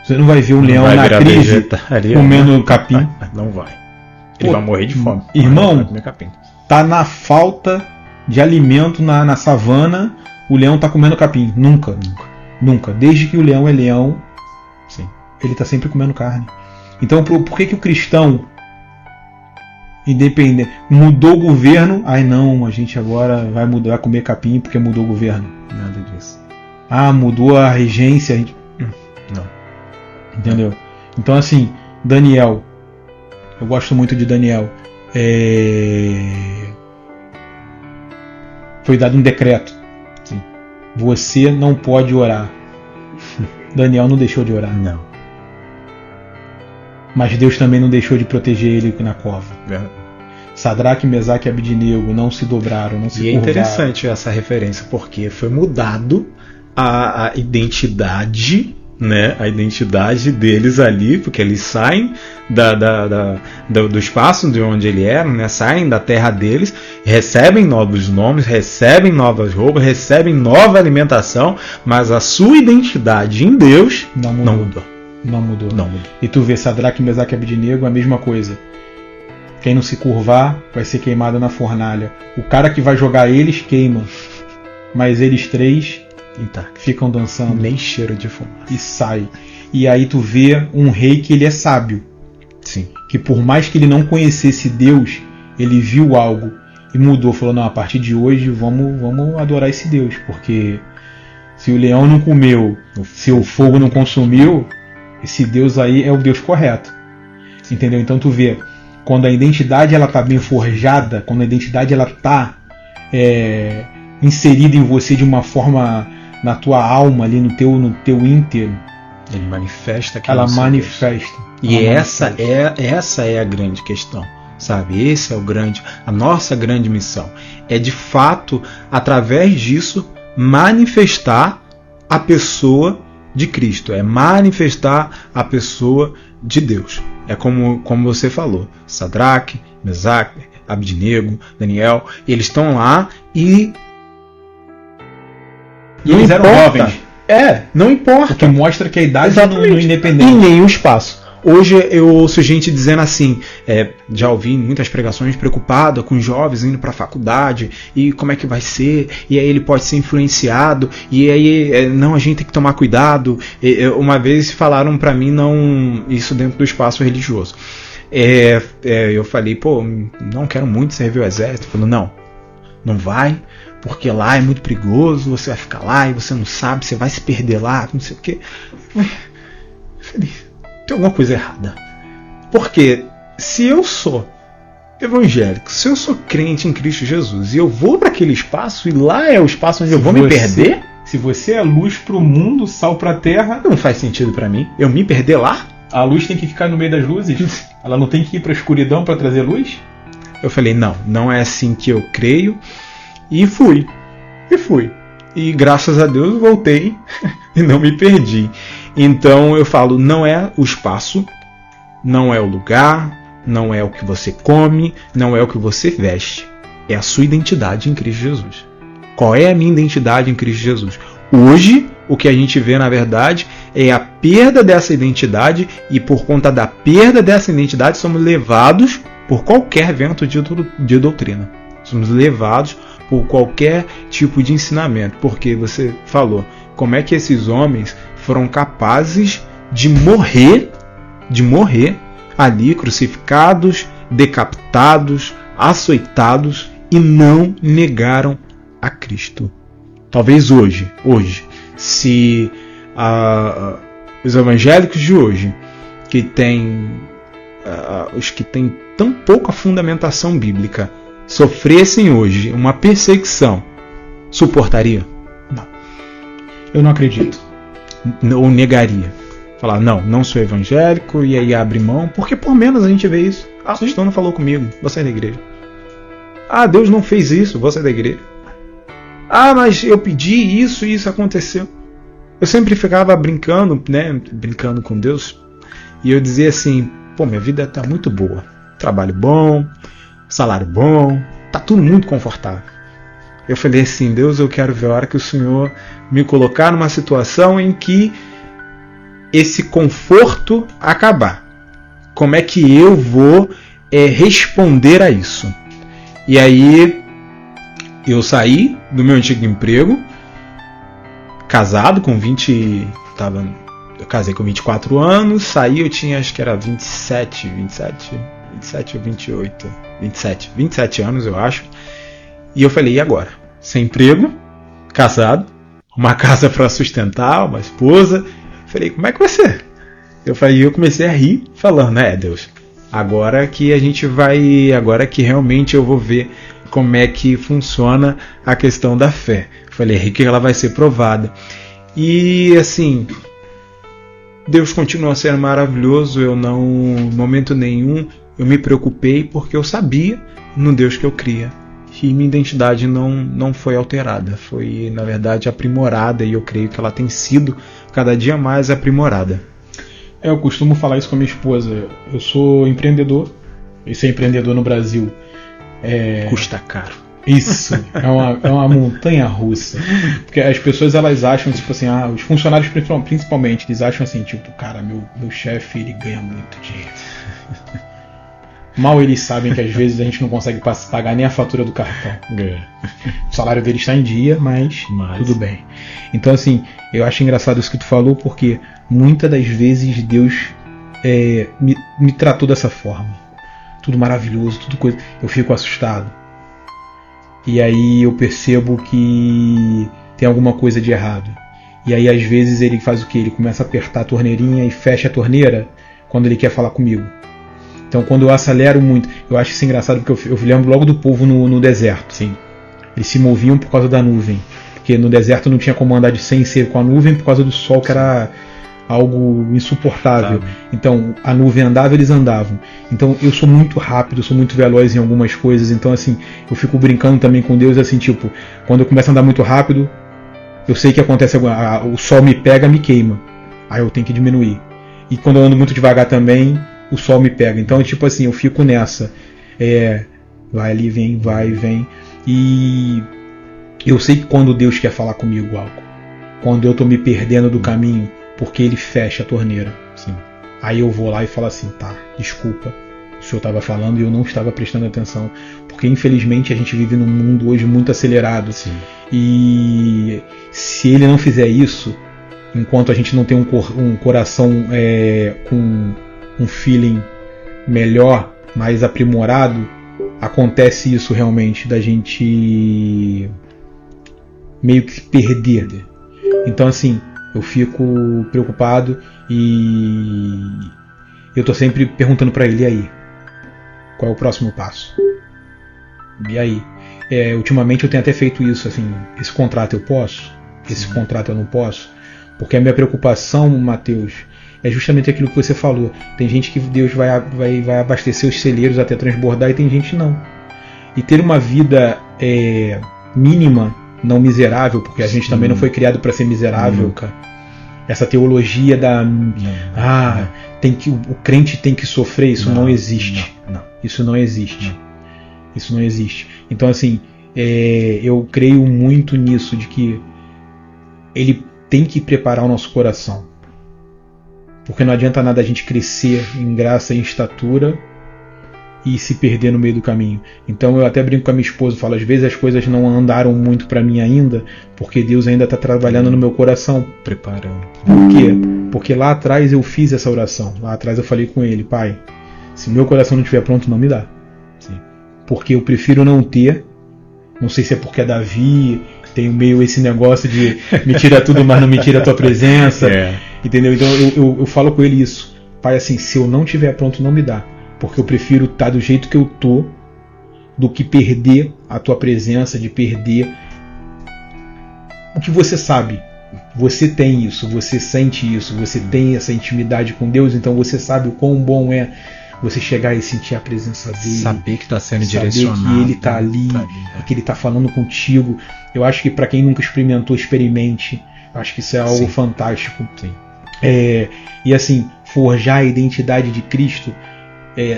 Você não vai ver um leão na crise comendo capim. Não vai. Ele vai morrer de fome. Irmão, tá na falta de alimento na savana, o leão tá comendo capim. Nunca. Desde que o leão é leão, sim, ele tá sempre comendo carne. Então, por que o cristão independente mudou o governo? Ai não, a gente agora vai comer capim porque mudou o governo. Nada disso. Ah, mudou a regência. Não. Entendeu? Então, assim, Daniel. Eu gosto muito de Daniel. Foi dado um decreto. Sim. Você não pode orar. Daniel não deixou de orar. Não. Mas Deus também não deixou de proteger ele na cova. Verdade. Sadraque, Mesaque e Abidnego não se dobraram, não se curvaram. E é interessante essa referência, porque foi mudado a identidade, né? A identidade deles ali, porque eles saem do espaço de onde eles eram, né? Saem da terra deles, recebem novos nomes, recebem novas roupas, recebem nova alimentação, mas a sua identidade em Deus não mudou. Não mudou. E tu vê Sadraque, Mesaque e Abidnego, a mesma coisa. Quem não se curvar vai ser queimado na fornalha. O cara que vai jogar eles queima. Mas eles três ficam dançando. Nem cheiro de fumaça. E sai. E aí tu vê um rei que ele é sábio. Sim. Que por mais que ele não conhecesse Deus, ele viu algo e mudou. Falou, não, a partir de hoje vamos adorar esse Deus. Porque se o leão não comeu, se o fogo não consumiu, esse Deus aí é o Deus correto. Entendeu? Então tu vê, quando a identidade ela está bem forjada, quando a identidade ela está inserida em você de uma forma, na tua alma ali, no teu íntegro, ele manifesta que ela manifesta. E essa é a grande questão, sabe? Esse é a nossa grande missão. É de fato, através disso, manifestar a pessoa de Cristo, é manifestar a pessoa de Deus. É como você falou, Sadraque, Mesaque, Abidnego, Daniel, eles estão lá e eles eram jovens. Não importa. O que mostra que a idade não é independente. E nem o espaço. Hoje eu ouço gente dizendo assim, já ouvi muitas pregações preocupada com jovens indo para a faculdade, e como é que vai ser, e aí ele pode ser influenciado, e aí não, a gente tem que tomar cuidado. Uma vez falaram para mim, não, isso dentro do espaço religioso. Eu falei, não quero muito servir o exército. Falou, não vai, porque lá é muito perigoso, você vai ficar lá e você não sabe, você vai se perder lá, não sei o quê. Falei, tem alguma coisa errada. Porque se eu sou evangélico, se eu sou crente em Cristo Jesus e eu vou para aquele espaço e lá é o espaço onde eu vou me perder, se você é luz para o mundo, sal para a terra, não faz sentido para mim eu me perder lá. A luz tem que ficar no meio das luzes. Ela não tem que ir para a escuridão para trazer luz. Eu falei, não é assim que eu creio. E fui. E graças a Deus voltei e não me perdi. Então eu falo, não é o espaço, não é o lugar, não é o que você come, não é o que você veste. É a sua identidade em Cristo Jesus. Qual é a minha identidade em Cristo Jesus? Hoje, o que a gente vê, na verdade, é a perda dessa identidade, e por conta da perda dessa identidade, somos levados por qualquer vento de doutrina. Somos levados por qualquer tipo de ensinamento. Porque você falou, como é que esses homens foram capazes de morrer ali, crucificados, decapitados, açoitados, e não negaram a Cristo. Talvez hoje, se os evangélicos de hoje, que têm os que têm tão pouca fundamentação bíblica, sofressem hoje uma perseguição, suportaria? Não. Eu não acredito. Ou negaria? Falar, não sou evangélico, e aí abre mão, porque por menos a gente vê isso. O pastor não falou comigo, você é da igreja. Deus não fez isso, você é da igreja. Mas eu pedi isso e isso aconteceu. Eu sempre ficava brincando com Deus, e eu dizia assim, minha vida está muito boa, trabalho bom, salário bom, tá tudo muito confortável. Eu falei assim, Deus, eu quero ver a hora que o Senhor me colocar numa situação em que esse conforto acabar. Como é que eu vou responder a isso? E aí eu saí do meu antigo emprego, casado com 20... Eu casei com 24 anos, saí, eu tinha, acho que era 27 ou 28, 27 anos, eu acho. E eu falei, e agora? Sem emprego, casado, uma casa para sustentar, uma esposa. Falei, como é que vai ser? Eu comecei a rir, falando, Deus, agora que realmente eu vou ver como é que funciona a questão da fé. Falei, que ela vai ser provada. E assim, Deus continua sendo maravilhoso. Eu não, em momento nenhum, eu me preocupei, porque eu sabia no Deus que eu cria. E minha identidade não foi alterada, foi na verdade aprimorada, e eu creio que ela tem sido cada dia mais aprimorada. Eu costumo falar isso com a minha esposa. Eu sou empreendedor, e ser empreendedor no Brasil custa caro. Isso, é uma montanha russa. Porque as pessoas, elas acham, tipo assim, os funcionários principalmente, eles acham assim, tipo, cara, meu chefe, ele ganha muito dinheiro. Mal eles sabem que às vezes a gente não consegue pagar nem a fatura do cartão. O salário dele está em dia, mas tudo bem. Então, assim, eu acho engraçado isso que tu falou, porque muitas das vezes Deus me tratou dessa forma. Tudo maravilhoso, tudo coisa. Eu fico assustado. E aí eu percebo que tem alguma coisa de errado. E aí às vezes ele faz o quê? Ele começa a apertar a torneirinha e fecha a torneira quando ele quer falar comigo. Então quando eu acelero muito, eu acho isso engraçado, porque eu lembro logo do povo no deserto. Sim. Eles se moviam por causa da nuvem. Porque no deserto não tinha como andar sem ser com a nuvem, por causa do sol, que era algo insuportável. Então a nuvem andava, eles andavam. Então eu sou muito rápido, sou muito veloz em algumas coisas. Então assim, eu fico brincando também com Deus, assim, tipo, quando eu começo a andar muito rápido, eu sei que acontece o sol me pega, me queima, aí eu tenho que diminuir. E quando eu ando muito devagar também, o sol me pega. Então tipo assim, eu fico nessa, vai ali, vem, vai, vem. E eu sei que quando Deus quer falar comigo algo, quando eu tô me perdendo do caminho, porque ele fecha a torneira. Sim. Aí eu vou lá e falo assim, tá, desculpa, o senhor estava falando e eu não estava prestando atenção. Porque infelizmente a gente vive num mundo hoje muito acelerado. Sim. E se ele não fizer isso, enquanto a gente não tem um coração com um feeling melhor, mais aprimorado, acontece isso realmente, da gente meio que se perder. Então assim, eu fico preocupado e eu tô sempre perguntando para ele, e aí? Qual é o próximo passo? E aí? Ultimamente eu tenho até feito isso, assim, esse contrato eu posso? Esse contrato eu não posso? Porque a minha preocupação, Mateus, é justamente aquilo que você falou. Tem gente que Deus vai abastecer os celeiros até transbordar, e tem gente não. E ter uma vida mínima, não miserável, porque a gente também não foi criado para ser miserável. Nunca. Essa teologia o crente tem que sofrer, isso não existe. Não. Isso não existe. Isso não existe. Então assim, eu creio muito nisso, de que ele tem que preparar o nosso coração. Porque não adianta nada a gente crescer em graça e em estatura e se perder no meio do caminho. Então eu até brinco com a minha esposa, falo, às vezes as coisas não andaram muito para mim ainda, porque Deus ainda está trabalhando no meu coração. Preparando. Por quê? Porque lá atrás eu fiz essa oração. Lá atrás eu falei com ele, Pai, se meu coração não estiver pronto, não me dá. Sim. Porque eu prefiro não ter. Não sei se é porque é Davi, tem meio esse negócio de me tira tudo, mas não me tira a tua presença. Entendeu? Então eu falo com ele isso. Pai, assim, se eu não estiver pronto, não me dá. Porque eu prefiro estar do jeito que eu tô, do que perder a tua presença, de perder o que você sabe. Você tem isso, você sente isso, você tem essa intimidade com Deus, então você sabe o quão bom é você chegar e sentir a presença dele. Saber que está sendo saber direcionado. Que ele está ali, que ele está falando contigo. Eu acho que para quem nunca experimentou, experimente. Eu acho que isso é algo fantástico. Sim. E assim, forjar a identidade de Cristo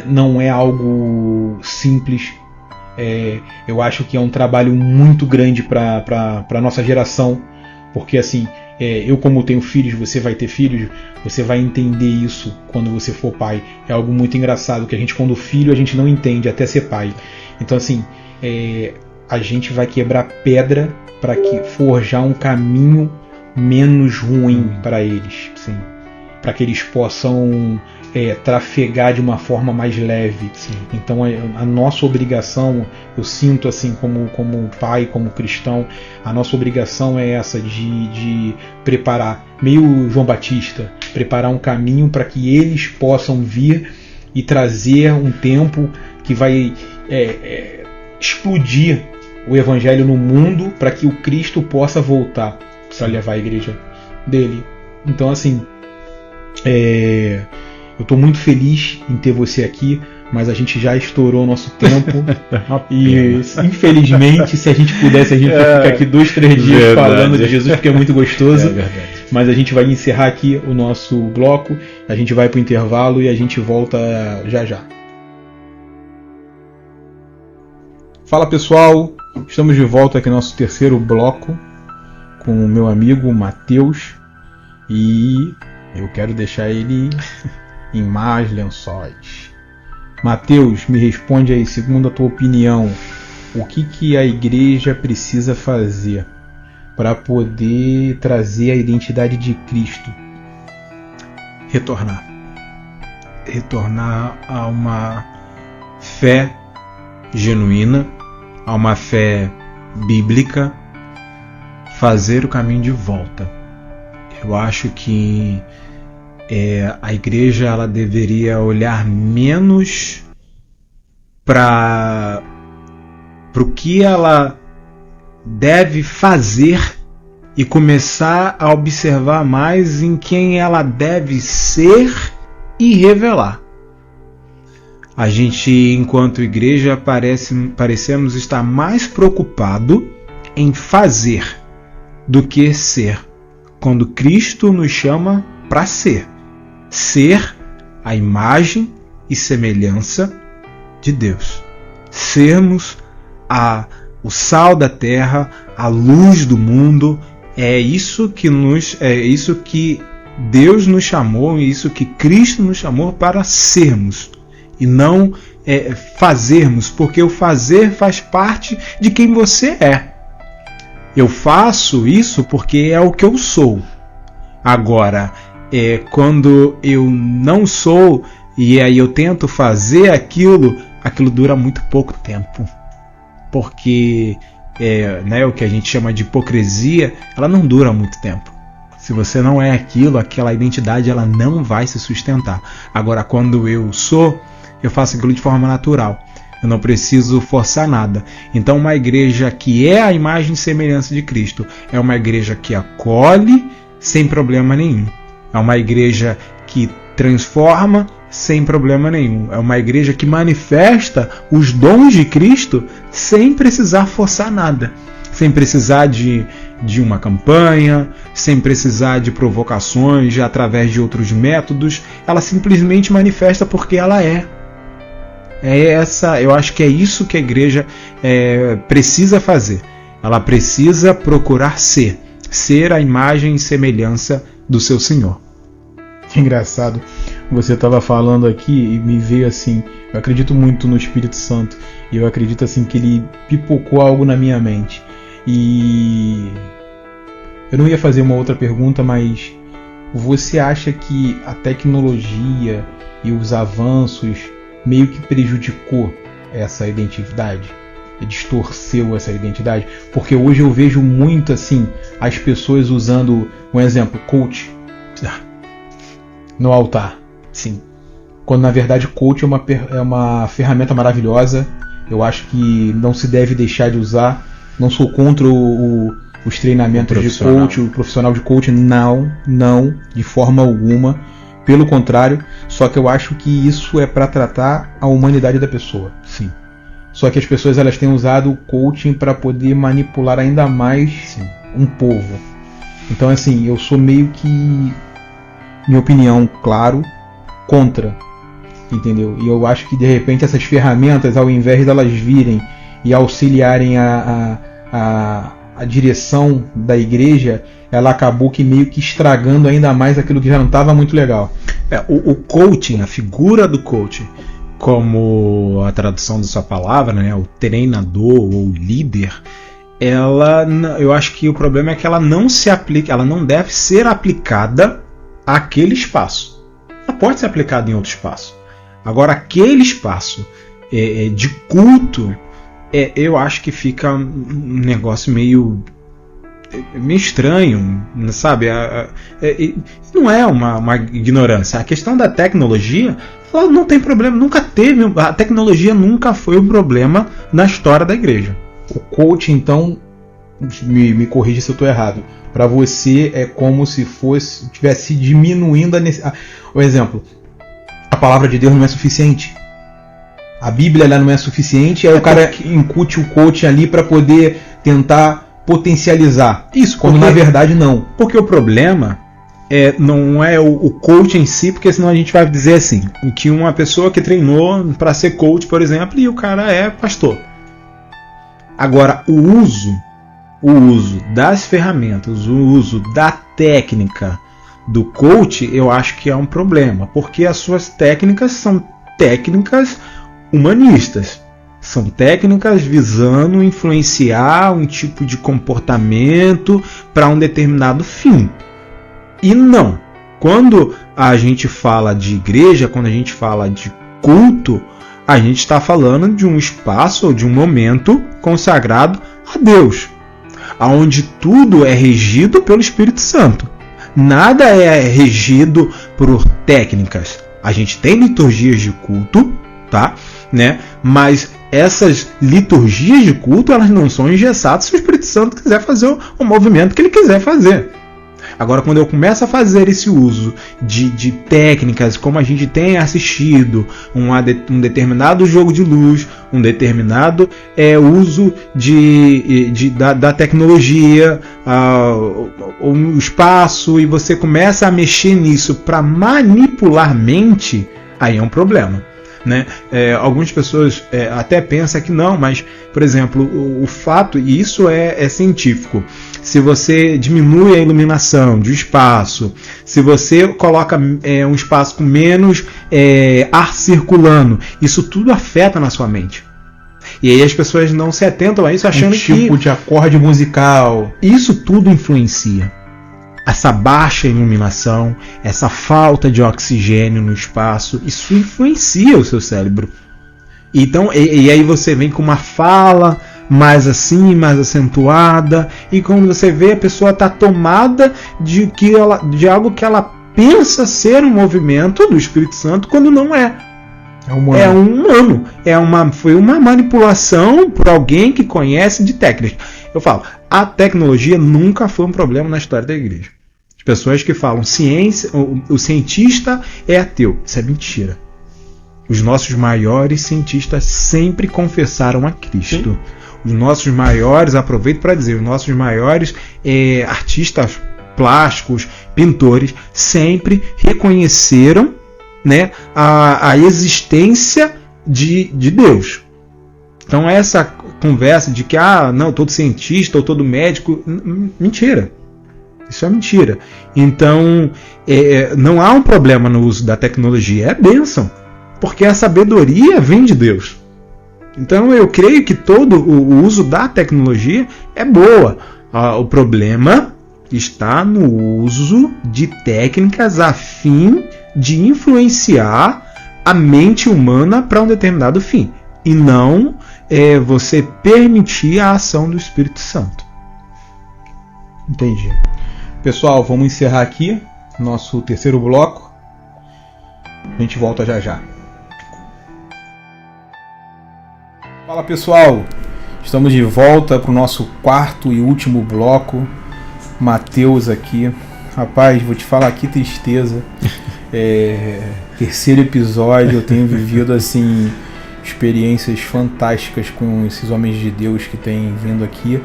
não é algo simples. Eu acho que é um trabalho muito grande para a nossa geração, porque assim, eu como tenho filhos, você vai ter filhos, você vai entender isso quando você for pai. É algo muito engraçado, que a gente, quando filho, a gente não entende até ser pai. Então assim, a gente vai quebrar pedra para forjar um caminho menos ruim para eles, para que eles possam trafegar de uma forma mais leve. Sim. Então a nossa obrigação, eu sinto assim, como pai, como cristão, a nossa obrigação é essa de preparar, meio João Batista, preparar um caminho para que eles possam vir e trazer um tempo que vai explodir o evangelho no mundo, para que o Cristo possa voltar para levar a igreja dele. Então, assim, eu estou muito feliz em ter você aqui, mas a gente já estourou o nosso tempo. E, infelizmente, se a gente pudesse, a gente ia ficar aqui 2-3 dias falando de Jesus, porque é muito gostoso. Mas a gente vai encerrar aqui o nosso bloco, a gente vai para o intervalo e a gente volta já já. Fala, pessoal, estamos de volta aqui no nosso terceiro bloco com o meu amigo Matheus, e eu quero deixar ele em mais lençóis. Matheus, me responde aí, segundo a tua opinião, o que a igreja precisa fazer para poder trazer a identidade de Cristo? Retornar a uma fé genuína, a uma fé bíblica, fazer o caminho de volta. Eu acho que a igreja ela deveria olhar menos para o que ela deve fazer e começar a observar mais em quem ela deve ser e revelar. A gente, enquanto igreja, parecemos estar mais preocupado em fazer do que ser, quando Cristo nos chama para ser a imagem e semelhança de Deus, sermos o sal da terra, a luz do mundo. É isso que Deus nos chamou, e isso que Cristo nos chamou para sermos, e não fazermos, porque o fazer faz parte de quem você é. Eu faço isso porque é o que eu sou. Agora, quando eu não sou e aí eu tento fazer aquilo dura muito pouco tempo, porque o que a gente chama de hipocrisia, ela não dura muito tempo. Se você não é aquilo, aquela identidade, ela não vai se sustentar. Agora, quando eu sou, eu faço aquilo de forma natural. Eu não preciso forçar nada. Então, uma igreja que é a imagem e semelhança de Cristo é uma igreja que acolhe sem problema nenhum. É uma igreja que transforma sem problema nenhum. É uma igreja que manifesta os dons de Cristo sem precisar forçar nada. Sem precisar de uma campanha, sem precisar de provocações através de outros métodos. Ela simplesmente manifesta porque ela é. Eu acho que é isso que a igreja precisa fazer. Ela precisa procurar ser a imagem e semelhança do seu Senhor. Que engraçado, você estava falando aqui e me veio assim, eu acredito muito no Espírito Santo, e eu acredito assim que ele pipocou algo na minha mente. E eu não ia fazer uma outra pergunta, mas você acha que a tecnologia e os avanços meio que prejudicou essa identidade, distorceu essa identidade? Porque hoje eu vejo muito assim as pessoas usando, um exemplo, coach no altar. Sim. Quando na verdade coach é uma ferramenta maravilhosa. Eu acho que não se deve deixar de usar. Não sou contra os treinamentos de coach, o profissional de coach, não, de forma alguma. Pelo contrário, só que eu acho que isso é para tratar a humanidade da pessoa. Sim. Só que as pessoas elas têm usado o coaching para poder manipular ainda mais um povo. Então, assim, eu sou meio que, minha opinião, claro, contra. Entendeu? E eu acho que de repente essas ferramentas, ao invés delas virem e auxiliarem a direção da igreja, ela acabou que meio que estragando ainda mais aquilo que já não estava muito legal. O coaching, a figura do coaching, como a tradução da sua palavra, né, o treinador ou líder, eu acho que o problema é que ela não se aplica, ela não deve ser aplicada àquele espaço. Ela pode ser aplicada em outro espaço. Agora, aquele espaço de culto, eu acho que fica um negócio meio meio estranho, sabe? Não é uma ignorância. A questão da tecnologia, não tem problema, nunca teve. A tecnologia nunca foi um problema na história da igreja. O coach, então, me corrija se eu estou errado, para você é como se tivesse diminuindo o exemplo, a palavra de Deus não é suficiente. A Bíblia ela não é suficiente, aí o cara incute o coaching ali para poder tentar potencializar. Isso, quando na verdade não. Porque o problema não é o coach em si, porque senão a gente vai dizer assim, que uma pessoa que treinou para ser coach, por exemplo, e o cara é pastor. Agora, o uso das ferramentas, o uso da técnica do coach, eu acho que é um problema, porque as suas técnicas são técnicas humanistas. São técnicas visando influenciar um tipo de comportamento para um determinado fim. E não. Quando a gente fala de igreja, quando a gente fala de culto, a gente está falando de um espaço ou de um momento consagrado a Deus, onde tudo é regido pelo Espírito Santo. Nada é regido por técnicas. A gente tem liturgias de culto, tá? Né? Mas essas liturgias de culto, elas não são engessadas se o Espírito Santo quiser fazer o movimento que ele quiser fazer. Agora, quando eu começo a fazer esse uso de técnicas, como a gente tem assistido, um determinado jogo de luz, um determinado uso da tecnologia, o espaço, e você começa a mexer nisso para manipular mente, aí é um problema. Né? Algumas pessoas até pensam que não, mas, por exemplo, o fato, e isso é científico, se você diminui a iluminação de um espaço, se você coloca um espaço com menos ar circulando, isso tudo afeta na sua mente. E aí as pessoas não se atentam a isso, achando que um tipo de acorde musical, isso tudo influencia. Essa baixa iluminação, essa falta de oxigênio no espaço, isso influencia o seu cérebro. Então, e aí você vem com uma fala mais assim, mais acentuada, e quando você vê, a pessoa está tomada de algo que ela pensa ser um movimento do Espírito Santo, quando não é. É humano. Foi uma manipulação por alguém que conhece de técnica. Eu falo, a tecnologia nunca foi um problema na história da igreja. As pessoas que falam ciência, o cientista é ateu. Isso é mentira. Os nossos maiores cientistas sempre confessaram a Cristo. Sim. Os nossos maiores, aproveito para dizer, os nossos maiores artistas plásticos, pintores, sempre reconheceram, né, a existência de Deus. Então essa conversa de que não, todo cientista ou todo médico, mentira. Isso é mentira. Então não há um problema no uso da tecnologia, é bênção, porque a sabedoria vem de Deus. Então eu creio que todo o uso da tecnologia é boa. O problema está no uso de técnicas a fim de influenciar a mente humana para um determinado fim, e não você permitir a ação do Espírito Santo. Entendi. Pessoal, vamos encerrar aqui nosso terceiro bloco. A gente volta já já. Fala pessoal, estamos de volta para o nosso quarto e último bloco. Mateus aqui. Rapaz, vou te falar, que tristeza. Terceiro episódio, eu tenho vivido assim experiências fantásticas com esses homens de Deus que têm vindo aqui.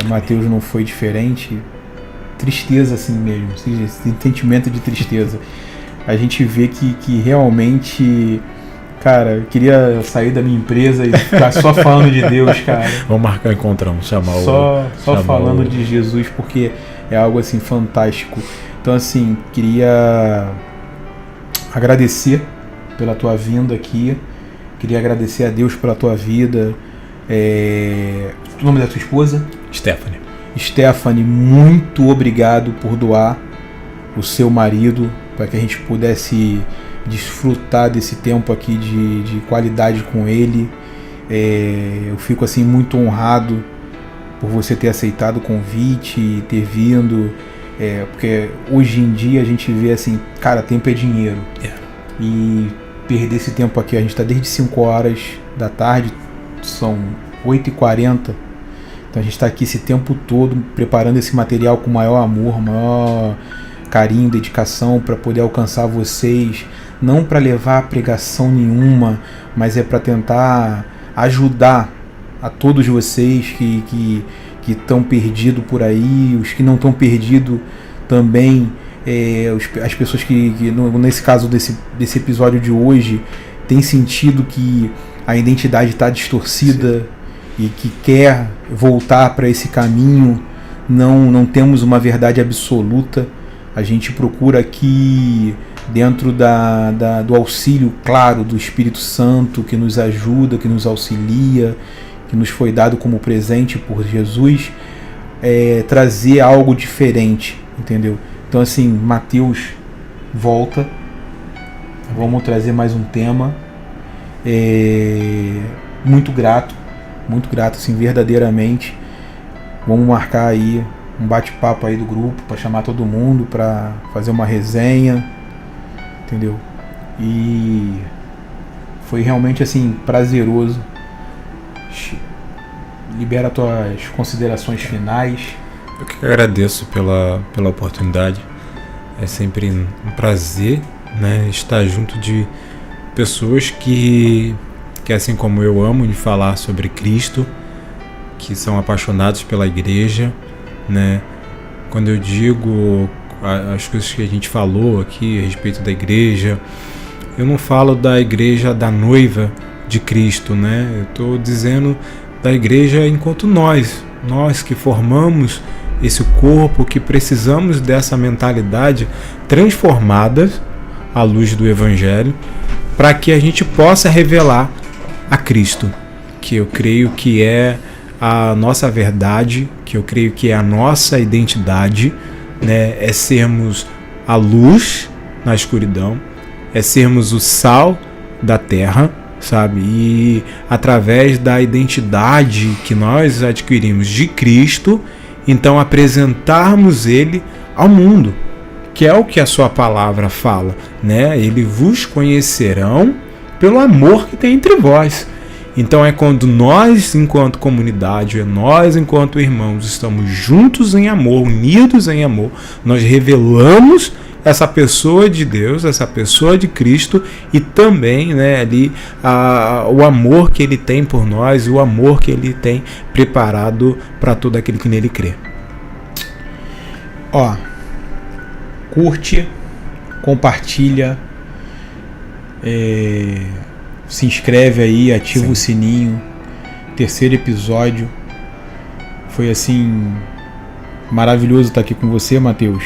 Mateus não foi diferente. Tristeza assim mesmo, esse sentimento de tristeza. A gente vê que realmente, cara, eu queria sair da minha empresa e ficar só falando de Deus, cara. Vamos marcar encontrão, só falando de Jesus, porque é algo assim fantástico. Então assim, queria agradecer pela tua vinda aqui. Queria agradecer a Deus pela tua vida. O nome da tua esposa? Stephanie, muito obrigado por doar o seu marido para que a gente pudesse desfrutar desse tempo aqui de qualidade com ele. Eu fico assim muito honrado por você ter aceitado o convite e ter vindo. Porque hoje em dia a gente vê assim, cara, tempo é dinheiro. E perder esse tempo aqui, a gente está desde 5 horas da tarde, são 8h40. Então a gente está aqui esse tempo todo preparando esse material com maior amor, maior carinho, dedicação para poder alcançar vocês, não para levar pregação nenhuma, mas é para tentar ajudar a todos vocês que estão perdidos por aí, os que não estão perdidos também, as pessoas que nesse caso desse episódio de hoje tem sentido que a identidade está distorcida. Sim. E que quer voltar para esse caminho. Não temos uma verdade absoluta. A gente procura aqui, dentro do auxílio, claro, do Espírito Santo, que nos ajuda, que nos auxilia, que nos foi dado como presente por Jesus, trazer algo diferente, entendeu? Então assim, Mateus volta, vamos trazer mais um tema. Muito grato, assim, verdadeiramente. Vamos marcar aí um bate-papo aí do grupo para chamar todo mundo para fazer uma resenha, entendeu? E foi realmente assim prazeroso. Libera tuas considerações finais. Eu que agradeço pela oportunidade. É sempre um prazer, né, estar junto de pessoas que assim como eu amo de falar sobre Cristo, que são apaixonados pela igreja, né? Quando eu digo as coisas que a gente falou aqui a respeito da igreja, eu não falo da igreja da noiva de Cristo, né? Eu estou dizendo da igreja enquanto nós que formamos esse corpo, que precisamos dessa mentalidade transformada à luz do Evangelho, para que a gente possa revelar a Cristo, que eu creio que é a nossa verdade, que eu creio que é a nossa identidade, né? É sermos a luz na escuridão, é sermos o sal da terra, sabe? E através da identidade que nós adquirimos de Cristo, então apresentarmos Ele ao mundo, que é o que a sua palavra fala, né? Ele vos conhecerão pelo amor que tem entre vós. Então é quando nós, enquanto comunidade, nós, enquanto irmãos, estamos juntos em amor, unidos em amor, nós revelamos essa pessoa de Deus, essa pessoa de Cristo, e também, né, ali o amor que Ele tem por nós, o amor que Ele tem preparado para todo aquele que nele crê. Curte, compartilha, se inscreve aí, ativa Sim. o sininho. 3º episódio. Foi assim maravilhoso estar aqui com você, Mateus.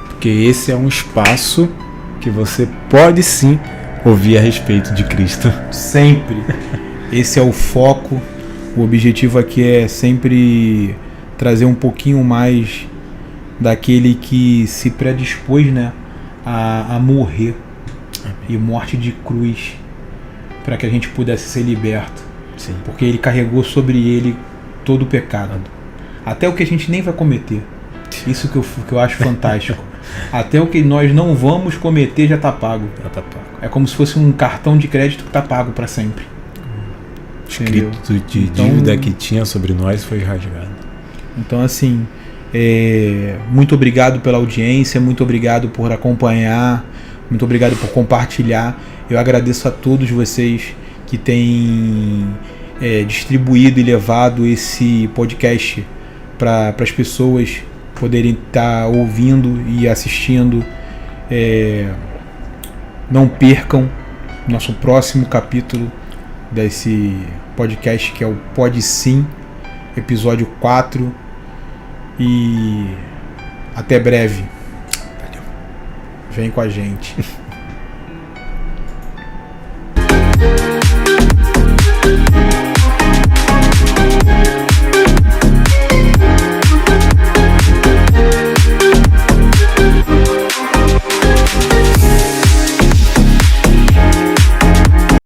Porque esse é um espaço que você pode sim ouvir a respeito de Cristo. Sempre. Esse é o foco. O objetivo aqui é sempre trazer um pouquinho mais daquele que se predispôs, né, a morrer. E morte de cruz, para que a gente pudesse ser liberto. Sim. Porque Ele carregou sobre Ele todo o pecado, até o que a gente nem vai cometer. Isso que eu acho fantástico. Até o que nós não vamos cometer já está pago. É como se fosse um cartão de crédito que está pago para sempre. O escrito de dívida que tinha sobre nós foi rasgado. Então assim, muito obrigado pela audiência, muito obrigado por acompanhar, muito obrigado por compartilhar. Eu agradeço a todos vocês que têm distribuído e levado esse podcast para as pessoas poderem estar ouvindo e assistindo. Não percam nosso próximo capítulo desse podcast, que é o Pode Sim, episódio 4. E até breve. Valeu. Vem com a gente.